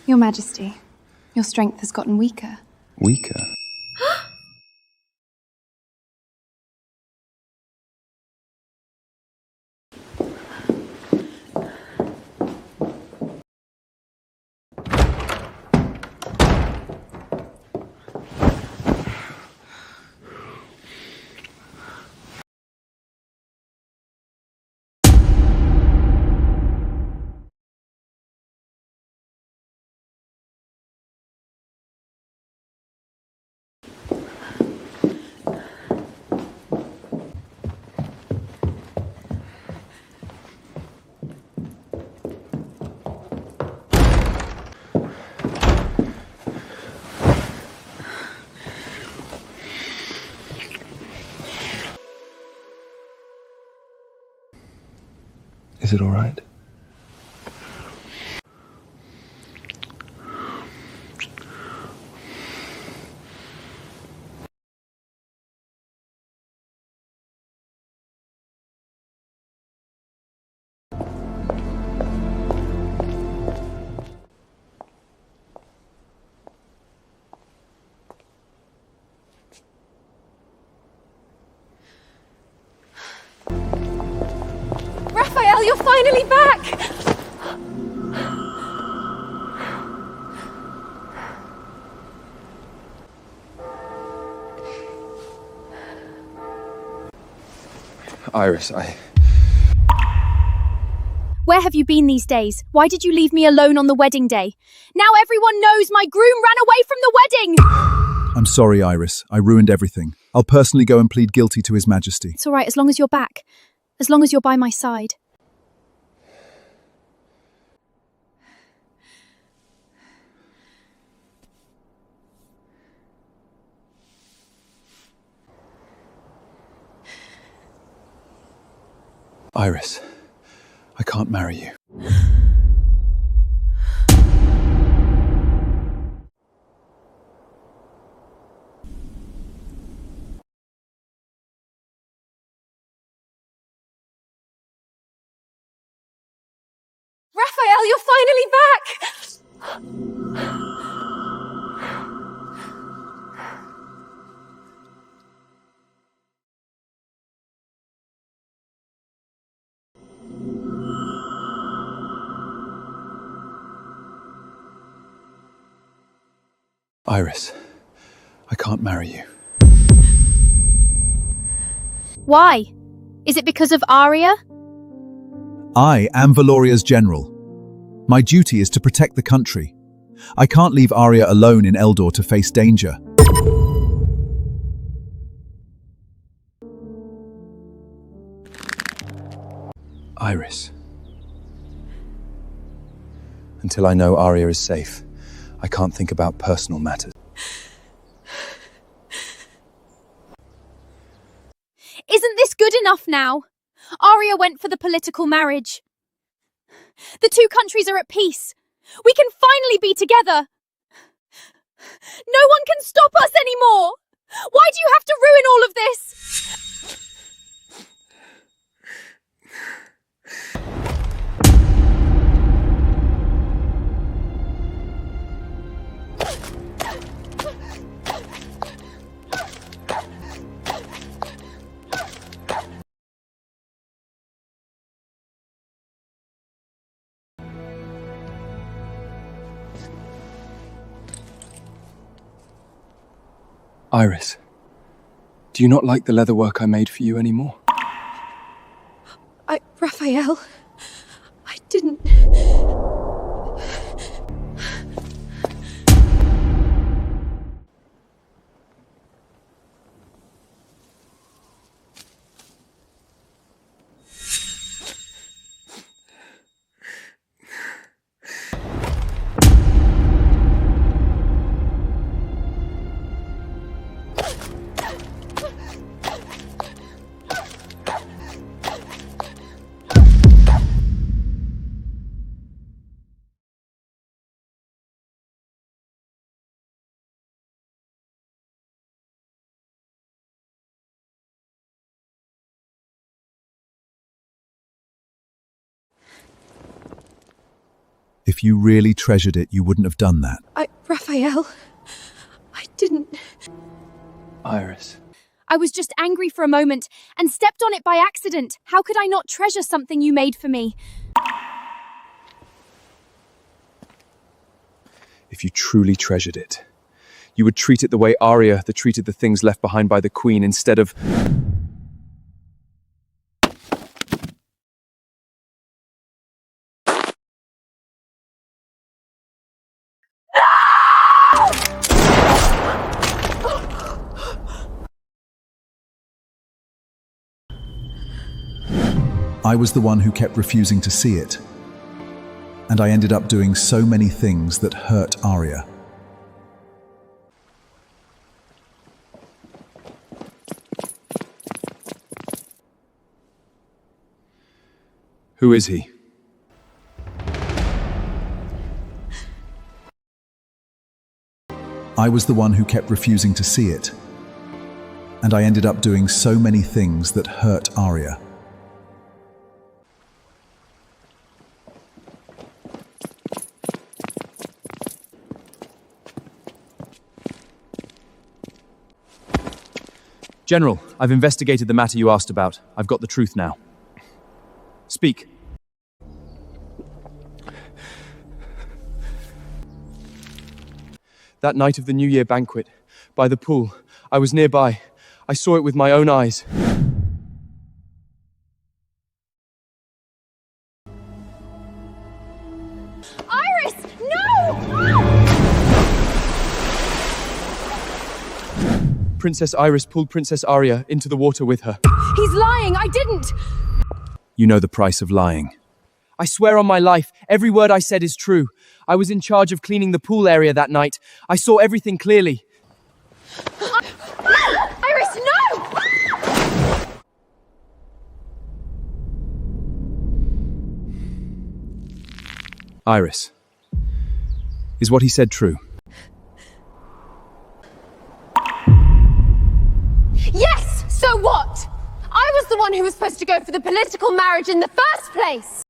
[SPEAKER 10] Your Majesty, your strength has gotten weaker.
[SPEAKER 2] Weaker? Is it all right?
[SPEAKER 3] Rafael, you're finally back!
[SPEAKER 2] Iris,
[SPEAKER 3] Where have you been these days? Why did you leave me alone on the wedding day? Now everyone knows my groom ran away from the wedding!
[SPEAKER 4] I'm sorry, Iris. I ruined everything. I'll personally go and plead guilty to His Majesty.
[SPEAKER 3] It's all right, as long as you're back. As long as you're by my side.
[SPEAKER 4] Iris, I can't marry you.
[SPEAKER 3] Rafael, you're finally back!
[SPEAKER 4] Iris, I can't marry you.
[SPEAKER 3] Why? Is it because of Aria?
[SPEAKER 4] I am Valoria's general. My duty is to protect the country. I can't leave Aria alone in Eldor to face danger. Iris. Until I know Aria is safe, I can't think about personal matters.
[SPEAKER 3] Isn't this good enough now? Aria went for the political marriage. The two countries are at peace. We can finally be together. No one can stop us anymore. Why do you have to ruin all of this?
[SPEAKER 2] Iris, do you not like the leatherwork I made for you anymore?
[SPEAKER 3] Raphael, I didn't...
[SPEAKER 4] If you really treasured it, you wouldn't have done that.
[SPEAKER 3] Raphael, I didn't...
[SPEAKER 2] Iris.
[SPEAKER 3] I was just angry for a moment and stepped on it by accident. How could I not treasure something you made for me?
[SPEAKER 2] If you truly treasured it, you would treat it the way Aria treated the things left behind by the Queen instead of...
[SPEAKER 4] I was the one who kept refusing to see it. And I ended up doing so many things that hurt Aria.
[SPEAKER 2] Who is he?
[SPEAKER 4] I was the one who kept refusing to see it. And I ended up doing so many things that hurt Aria.
[SPEAKER 2] General, I've investigated the matter you asked about. I've got the truth now. Speak. That night of the New Year banquet, by the pool, I was nearby. I saw it with my own eyes.
[SPEAKER 3] Iris, no!
[SPEAKER 2] Princess Iris pulled Princess Aria into the water with her.
[SPEAKER 3] He's lying, I didn't!
[SPEAKER 2] You know the price of lying. I swear on my life, every word I said is true. I was in charge of cleaning the pool area that night. I saw everything clearly.
[SPEAKER 3] Iris, no!
[SPEAKER 2] Iris, is what he said true?
[SPEAKER 6] Yes! So what? I was the one who was supposed to go for the political marriage in the first place!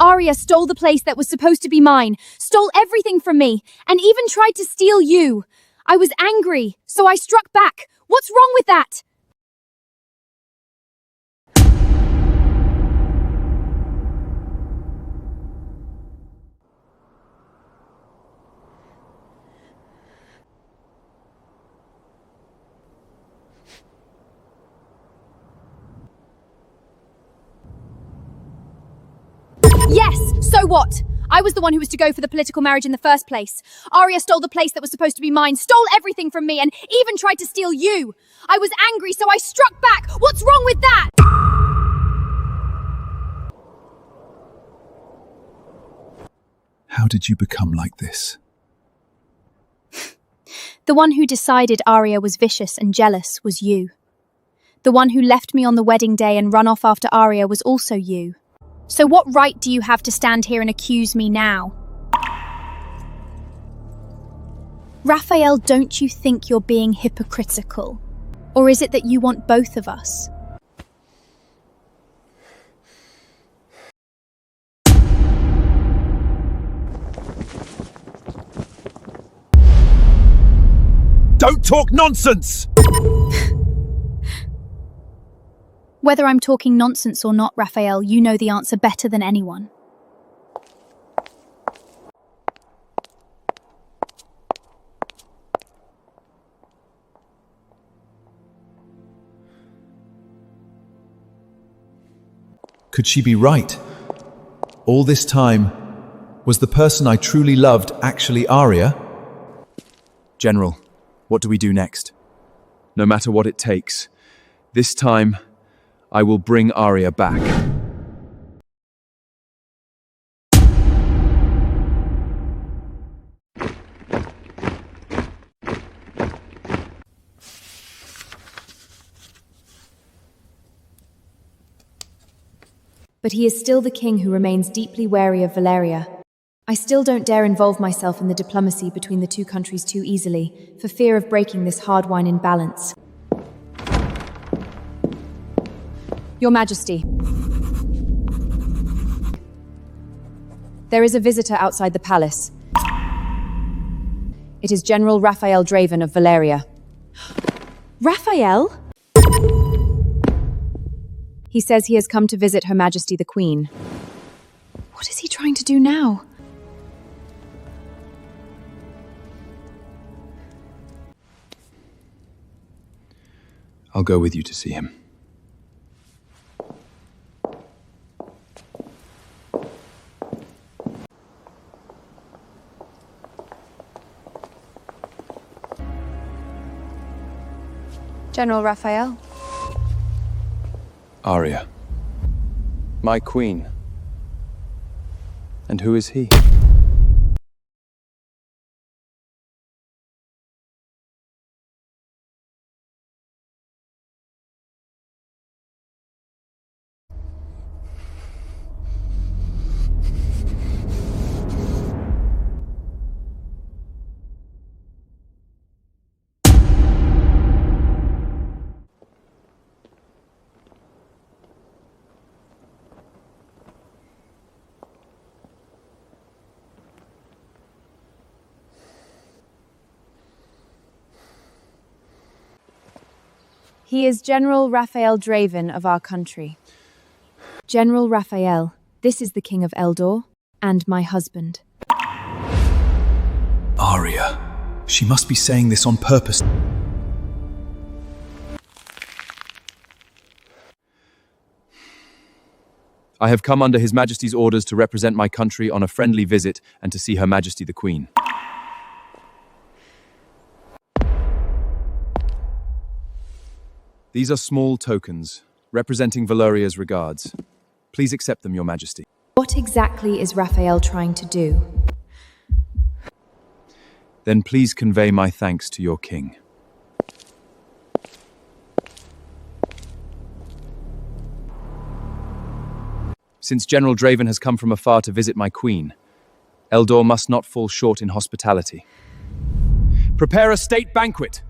[SPEAKER 3] Aria stole the place that was supposed to be mine, stole everything from me, and even tried to steal you. I was angry, so I struck back. What's wrong with that? Yes, so what? I was the one who was to go for the political marriage in the first place. Aria stole the place that was supposed to be mine, stole everything from me, and even tried to steal you. I was angry, so I struck back. What's wrong with that?
[SPEAKER 4] How did you become like this?
[SPEAKER 3] The one who decided Aria was vicious and jealous was you. The one who left me on the wedding day and run off after Aria was also you. So what right do you have to stand here and accuse me now? Raphael, don't you think you're being hypocritical? Or is it that you want both of us?
[SPEAKER 12] Don't talk nonsense!
[SPEAKER 3] Whether I'm talking nonsense or not, Raphael, you know the answer better than anyone.
[SPEAKER 4] Could she be right? All this time, was the person I truly loved actually Aria?
[SPEAKER 2] General, what do we do next? No matter what it takes, this time I will bring Aria back.
[SPEAKER 1] But he is still the king who remains deeply wary of Valeria. I still don't dare involve myself in the diplomacy between the two countries too easily, for fear of breaking this hard-won balance.
[SPEAKER 3] Your Majesty. There is a visitor outside the palace. It is General Rafael Draven of Valeria.
[SPEAKER 1] Raphael?
[SPEAKER 3] He says he has come to visit Her Majesty the Queen.
[SPEAKER 10] What is he trying to do now?
[SPEAKER 2] I'll go with you to see him.
[SPEAKER 3] General Rafael.
[SPEAKER 2] Aria. My queen. And who is he?
[SPEAKER 3] He is General Rafael Draven of our country.
[SPEAKER 1] General Rafael, this is the King of Eldor, and my husband.
[SPEAKER 4] Aria. She must be saying this on purpose.
[SPEAKER 2] I have come under His Majesty's orders to represent my country on a friendly visit and to see Her Majesty the Queen. These are small tokens, representing Valeria's regards. Please accept them, Your Majesty.
[SPEAKER 1] What exactly is Raphael trying to do?
[SPEAKER 2] Then please convey my thanks to your king. Since General Draven has come from afar to visit my queen, Eldor must not fall short in hospitality. Prepare a state banquet!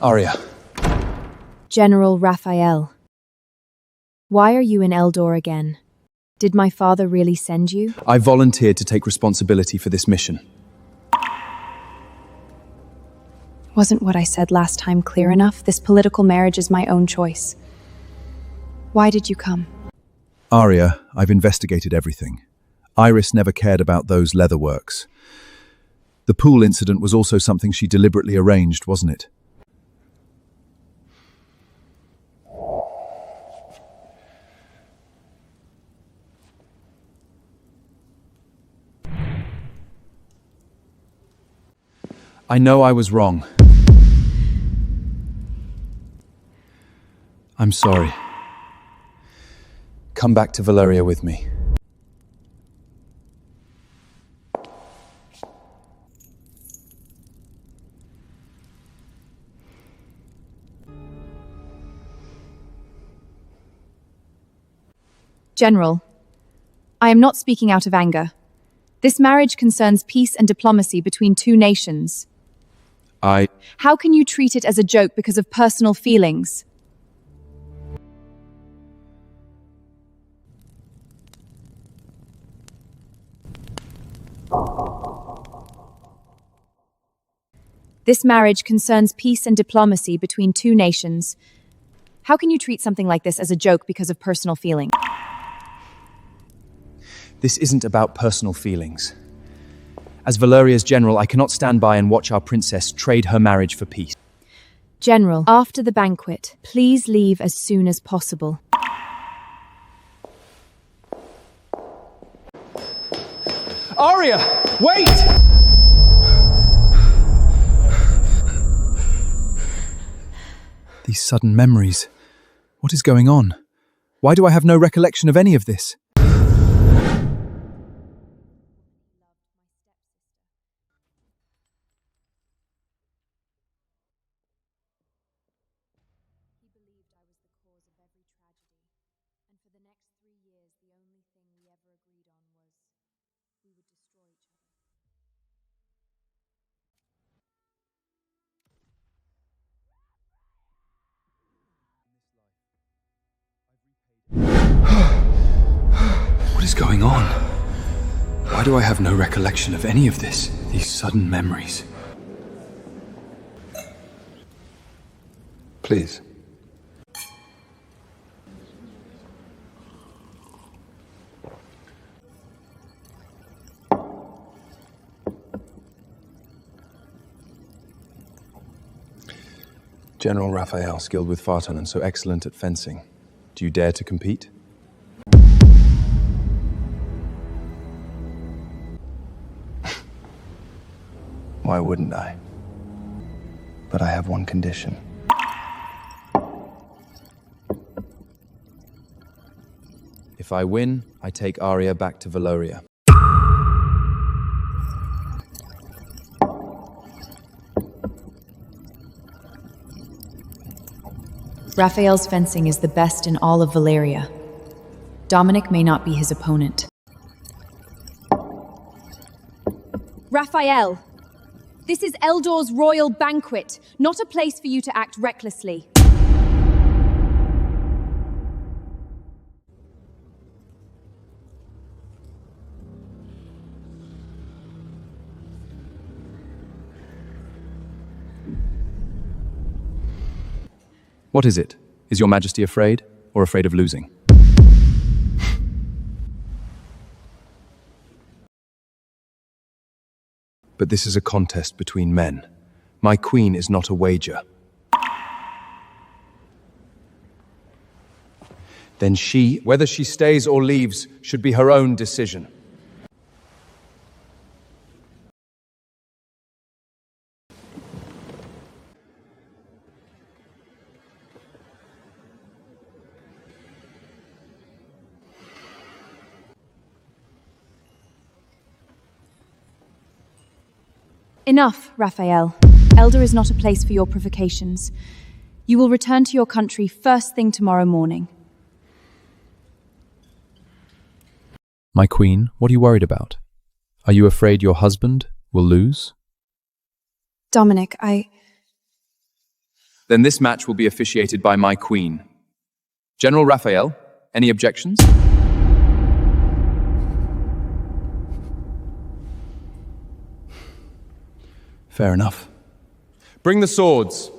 [SPEAKER 2] Aria.
[SPEAKER 1] General Raphael. Why are you in Eldor again? Did my father really send you?
[SPEAKER 2] I volunteered to take responsibility for this mission.
[SPEAKER 10] Wasn't what I said last time clear enough? This political marriage is my own choice. Why did you come?
[SPEAKER 4] Aria, I've investigated everything. Iris never cared about those leatherworks. The pool incident was also something she deliberately arranged, wasn't it?
[SPEAKER 2] I know I was wrong. I'm sorry. Come back to Valeria with me.
[SPEAKER 3] General, I am not speaking out of anger. This marriage concerns peace and diplomacy between two nations. How can you treat it as a joke because of personal feelings? This marriage concerns peace and diplomacy between two nations. How can you treat something like this as a joke because of personal feeling?
[SPEAKER 2] This isn't about personal feelings. As Valeria's general, I cannot stand by and watch our princess trade her marriage for peace.
[SPEAKER 1] General, after the banquet, please leave as soon as possible.
[SPEAKER 2] Aria, wait!
[SPEAKER 8] These sudden memories. What is going on? Why do I have no recollection of any of this? What is going on? Why do I have no recollection of any of this? These sudden memories.
[SPEAKER 11] Please. General Rafael, skilled with Farton and so excellent at fencing. Do you dare to compete? Why wouldn't I? But I have one condition.
[SPEAKER 2] If I win, I take Aria back to Valoria.
[SPEAKER 5] Raphael's fencing is the best in all of Valeria. Dominic may not be his opponent.
[SPEAKER 3] Raphael, this is Eldor's royal banquet, not a place for you to act recklessly.
[SPEAKER 2] What is it? Is your Majesty afraid, or afraid of losing?
[SPEAKER 11] But this is a contest between men. My queen is not a wager.
[SPEAKER 2] Then she, whether she stays or leaves, should be her own decision.
[SPEAKER 1] Enough, Raphael. Elder is not a place for your provocations. You will return to your country first thing tomorrow morning.
[SPEAKER 8] My queen, what are you worried about? Are you afraid your husband will lose?
[SPEAKER 10] Dominic,
[SPEAKER 2] Then this match will be officiated by my queen. General Rafael, any objections?
[SPEAKER 8] Fair enough.
[SPEAKER 2] Bring the swords.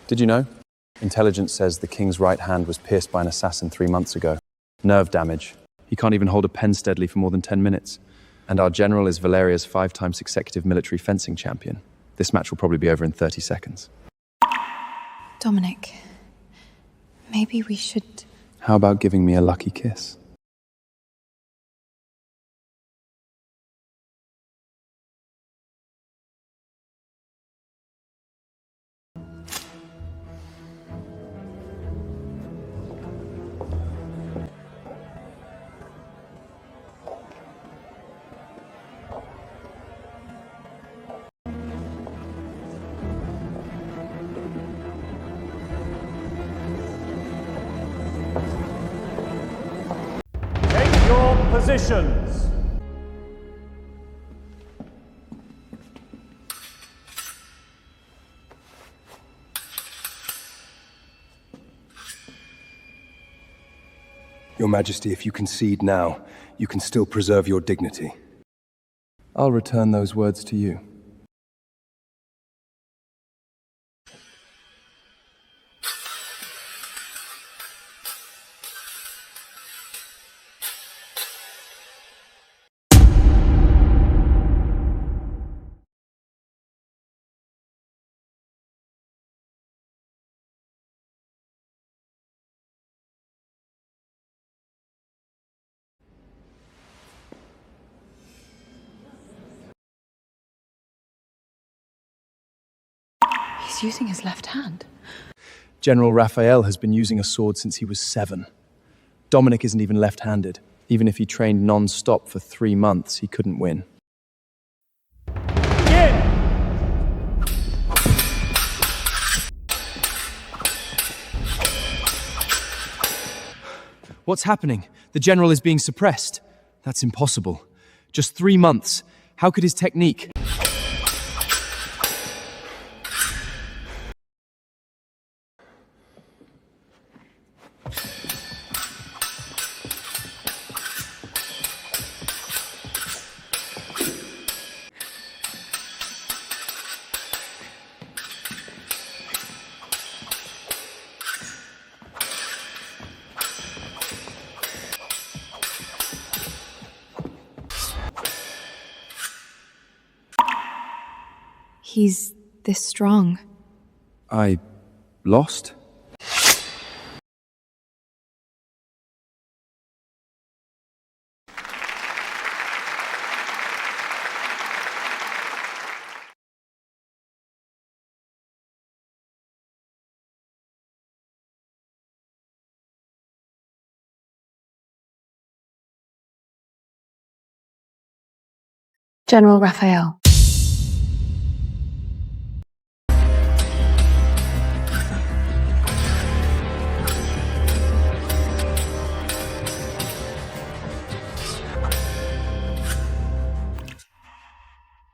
[SPEAKER 11] Did you know? Intelligence says the king's right hand was pierced by an assassin 3 months ago. Nerve damage. He can't even hold a pen steadily for more than 10 minutes. And our general is Valeria's 5-time successive military fencing champion. This match will probably be over in 30 seconds.
[SPEAKER 10] Dominic, maybe we should...
[SPEAKER 11] How about giving me a lucky kiss?
[SPEAKER 7] positions.
[SPEAKER 2] Your Majesty, if you concede now, you can still preserve your dignity.
[SPEAKER 11] I'll return those words to you.
[SPEAKER 5] He's using his left hand.
[SPEAKER 11] General Rafael has been using a sword since he was 7. Dominic isn't even left-handed. Even if he trained non-stop for 3 months, he couldn't win.
[SPEAKER 2] What's happening? The general is being suppressed. That's impossible. Just 3 months. How could his technique...
[SPEAKER 10] He's this strong.
[SPEAKER 2] I... lost?
[SPEAKER 5] General Rafael.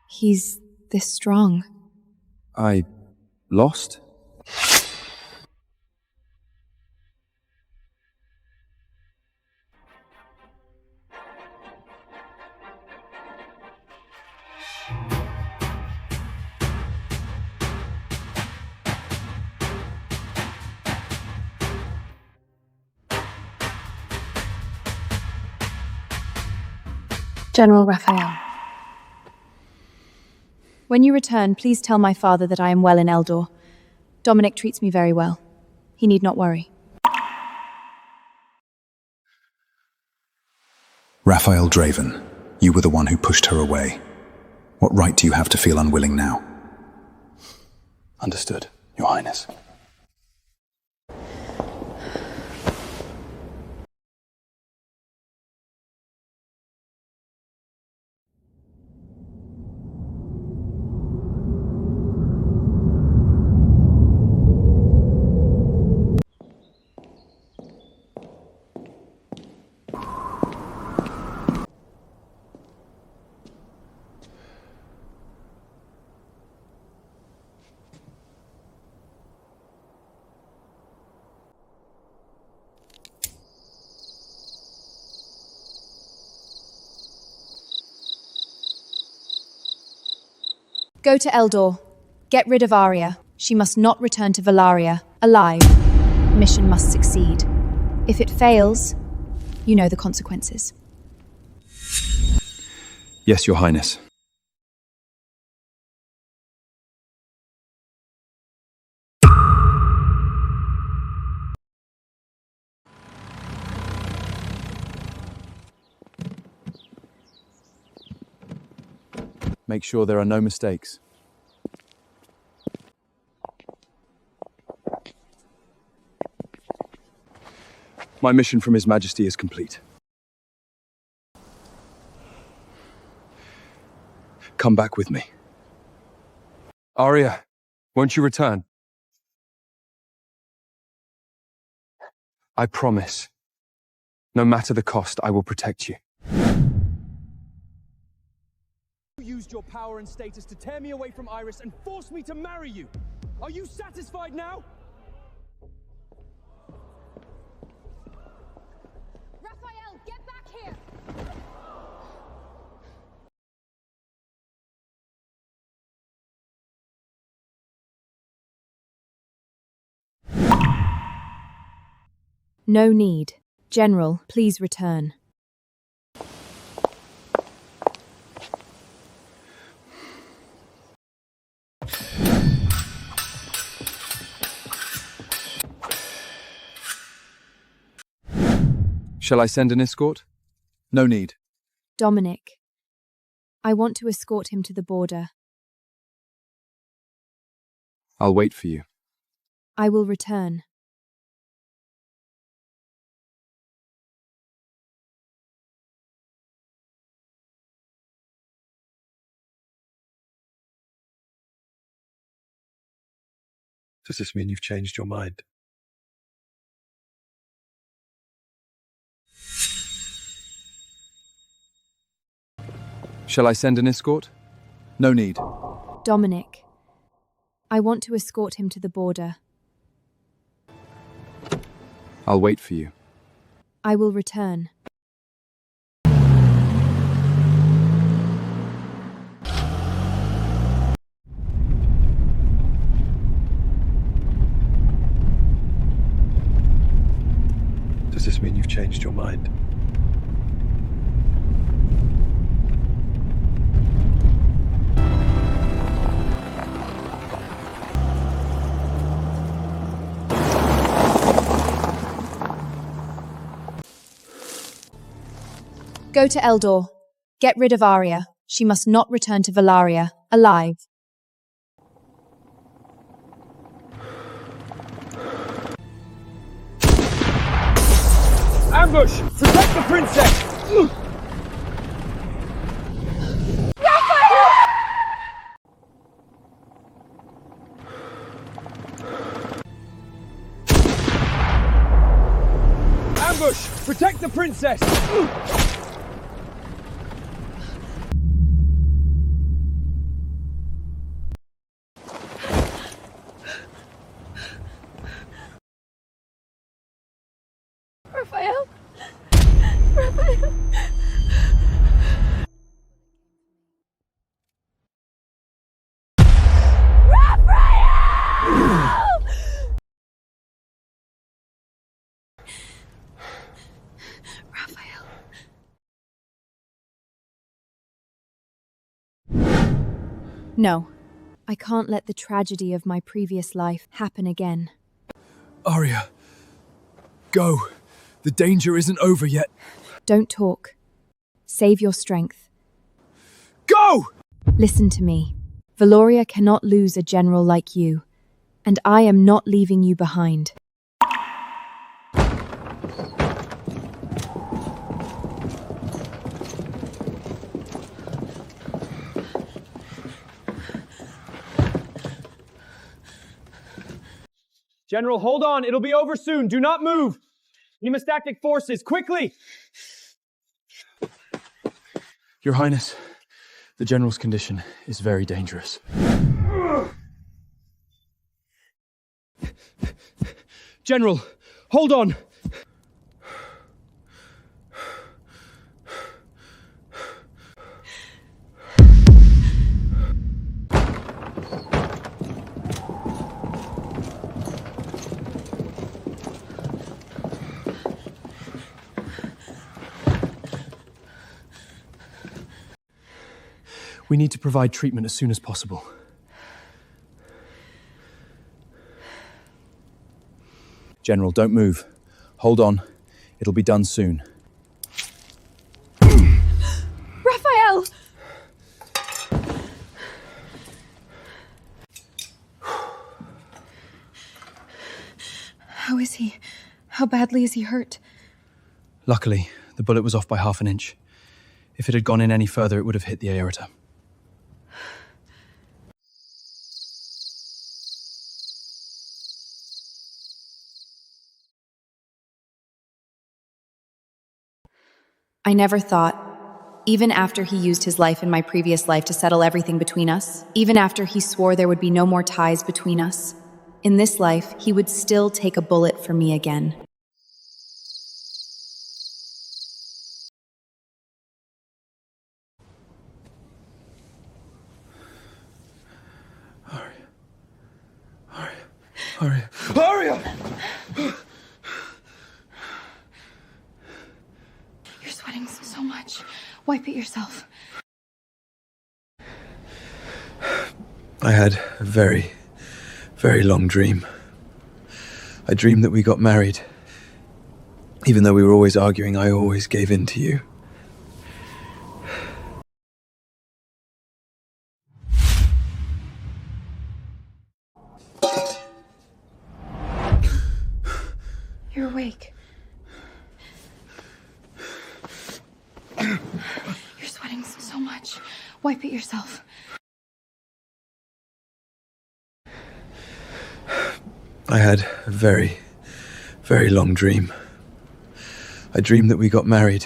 [SPEAKER 10] He's this strong.
[SPEAKER 2] I... lost?
[SPEAKER 5] General Rafael.
[SPEAKER 10] When you return, please tell my father that I am well in Eldor. Dominic treats me very well. He need not worry.
[SPEAKER 8] Raphael Draven, you were the one who pushed her away. What right do you have to feel unwilling now?
[SPEAKER 11] Understood, Your Highness.
[SPEAKER 10] Go to Eldor. Get rid of Aria. She must not return to Valaria alive. Mission must succeed. If it fails, you know the consequences.
[SPEAKER 2] Yes, Your Highness.
[SPEAKER 11] Make sure there are no mistakes.
[SPEAKER 2] My mission from His Majesty is complete. Come back with me. Aria, won't you return? I promise. No matter the cost, I will protect you. You used your power and status to tear me away from Iris and force me to marry you. Are you satisfied now?
[SPEAKER 6] Raphael, get back here!
[SPEAKER 1] No need. General, please return.
[SPEAKER 11] Shall I send an escort?
[SPEAKER 4] No need.
[SPEAKER 1] Dominic, I want to escort him to the border.
[SPEAKER 11] I'll wait for you.
[SPEAKER 1] I will return.
[SPEAKER 12] Does this mean you've changed your mind?
[SPEAKER 11] Shall I send an escort?
[SPEAKER 4] No need.
[SPEAKER 1] Dominic, I want to escort him to the border.
[SPEAKER 11] I'll wait for you.
[SPEAKER 1] I will return.
[SPEAKER 12] Does this mean you've changed your mind?
[SPEAKER 1] Go to Eldor. Get rid of Aria. She must not return to Valaria alive.
[SPEAKER 7] Ambush! Protect the princess! Ambush! Protect the princess!
[SPEAKER 6] Raphael! Raphael! Raphael!
[SPEAKER 1] No, I can't let the tragedy of my previous life happen again.
[SPEAKER 2] Aria, go. The danger isn't over yet.
[SPEAKER 1] Don't talk. Save your strength.
[SPEAKER 2] Go!
[SPEAKER 1] Listen to me. Valoria cannot lose a general like you, and I am not leaving you behind.
[SPEAKER 7] General, hold on. It'll be over soon. Do not move. Hemostactic forces, quickly!
[SPEAKER 2] Your Highness, the General's condition is very dangerous. General, hold on! We need to provide treatment as soon as possible.
[SPEAKER 4] General, don't move. Hold on. It'll be done soon.
[SPEAKER 6] Raphael!
[SPEAKER 10] How is he? How badly is he hurt?
[SPEAKER 2] Luckily, the bullet was off by half an inch. If it had gone in any further, it would have hit the aorta.
[SPEAKER 5] I never thought
[SPEAKER 1] Even after he used his life in my previous life to settle everything between us, even after he swore there would be no more ties between us, in this life, he would still take a bullet for me again.
[SPEAKER 12] Aria.
[SPEAKER 2] Aria!
[SPEAKER 10] You're sweating so much. Wipe it yourself.
[SPEAKER 12] I had a very, very long dream. I dreamed that we got married. Even though we were always arguing, I always gave in to you.
[SPEAKER 10] You're awake. You're sweating so much. Wipe it yourself.
[SPEAKER 12] I had a very, very long dream. I dreamed that we got married.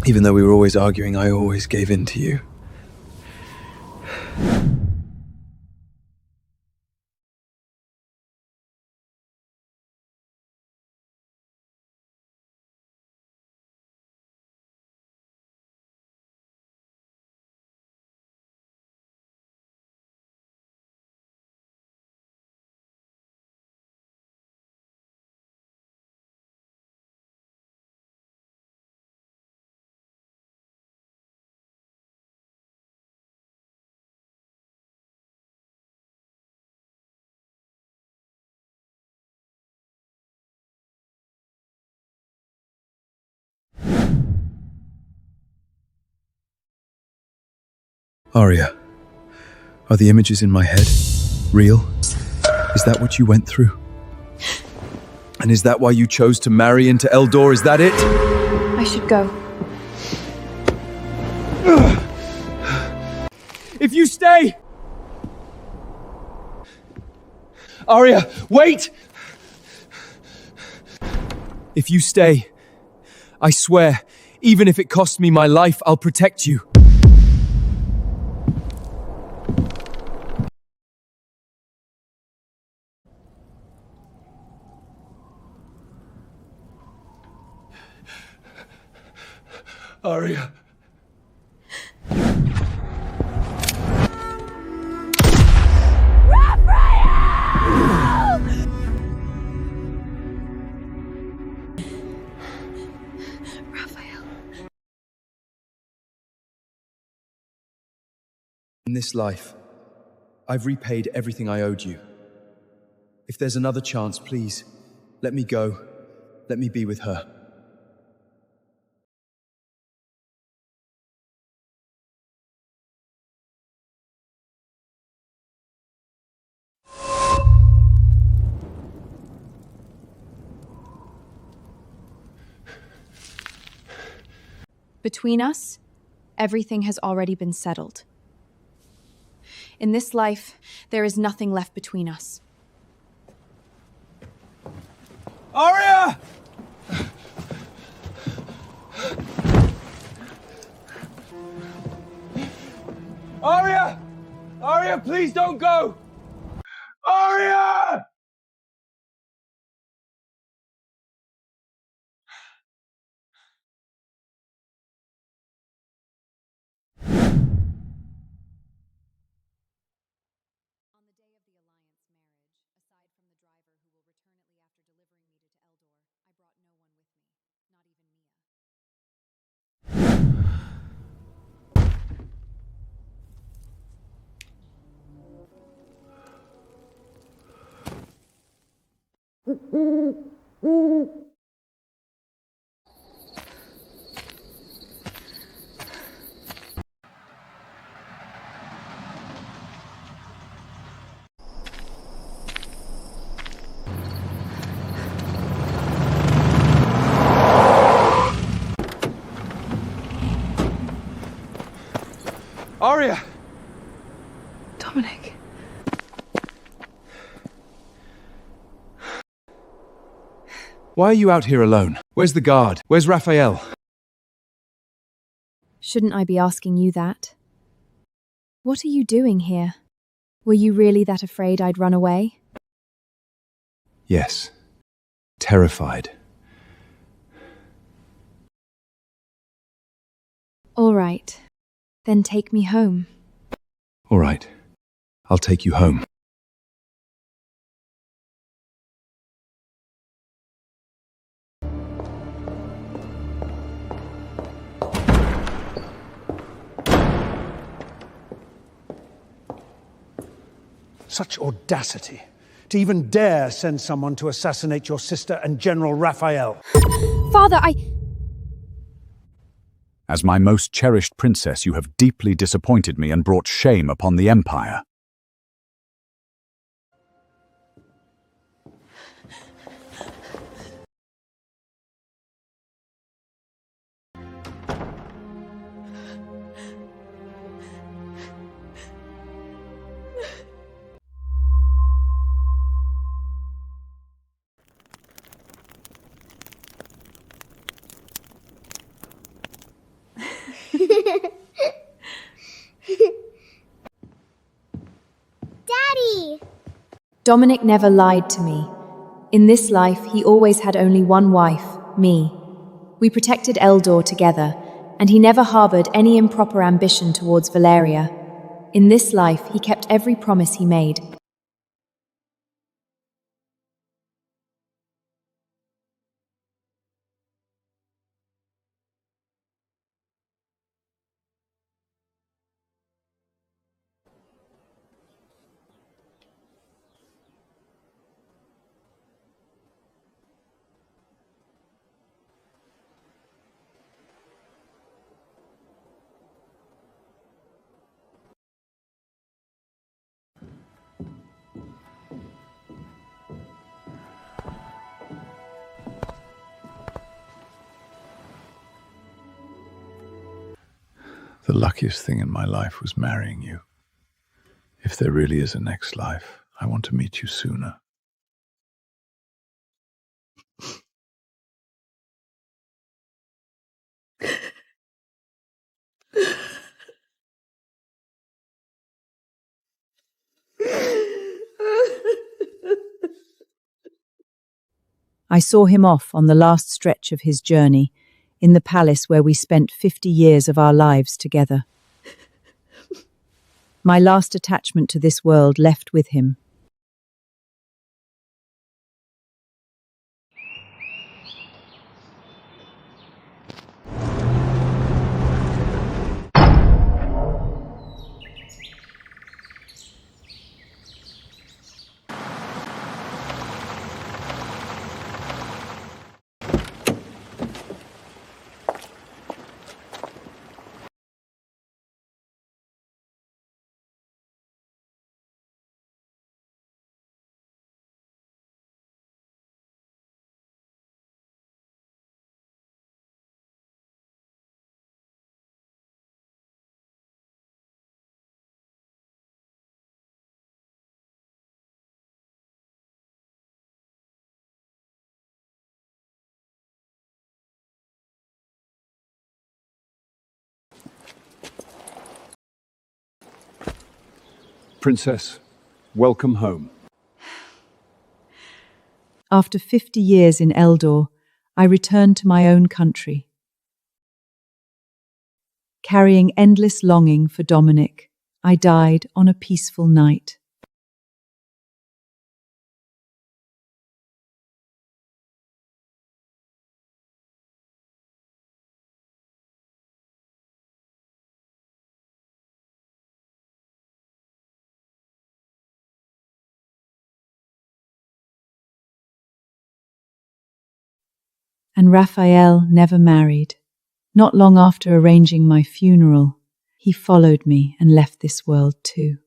[SPEAKER 12] Even though we were always arguing, I always gave in to you. Aria, are the images in my head real? Is that what you went through?
[SPEAKER 2] And is that why you chose to marry into Eldor? Is that it?
[SPEAKER 10] I should go.
[SPEAKER 2] If you stay... Aria, wait! If you stay, I swear, even if it costs me my life, I'll protect you. Aria.
[SPEAKER 10] Rafael.
[SPEAKER 2] In this life, I've repaid everything I owed you. If there's another chance, please, let me go. Let me be with her.
[SPEAKER 1] Between us, everything has already been settled. In this life, there is nothing left between us.
[SPEAKER 2] Aria! Aria! Aria, please don't go! Aria! Aria!
[SPEAKER 10] Dominic.
[SPEAKER 2] Why are you out here alone? Where's the guard? Where's Rafael?
[SPEAKER 1] Shouldn't I be asking you that? What are you doing here? Were you really that afraid I'd run away?
[SPEAKER 4] Yes. Terrified.
[SPEAKER 1] All right. Then take me home.
[SPEAKER 4] All right. I'll take you home.
[SPEAKER 13] Such audacity. To even dare send someone to assassinate your sister and General Rafael.
[SPEAKER 1] Father,
[SPEAKER 14] As my most cherished princess, you have deeply disappointed me and brought shame upon the Empire.
[SPEAKER 1] Daddy! Dominic never lied to me. In this life, he always had only one wife, me. We protected Eldor together, and he never harbored any improper ambition towards Valeria. In this life, he kept every promise he made.
[SPEAKER 8] The luckiest thing in my life was marrying you. If there really is a next life, I want to meet you sooner.
[SPEAKER 5] I saw him off on the last stretch of his journey, in the palace where we spent 50 years of our lives together. My last attachment to this world left with him.
[SPEAKER 4] Princess, welcome home.
[SPEAKER 5] After 50 years in Eldor, I returned to my own country. Carrying endless longing for Dominic, I died on a peaceful night. And Raphael never married. Not long after arranging my funeral, he followed me and left this world too.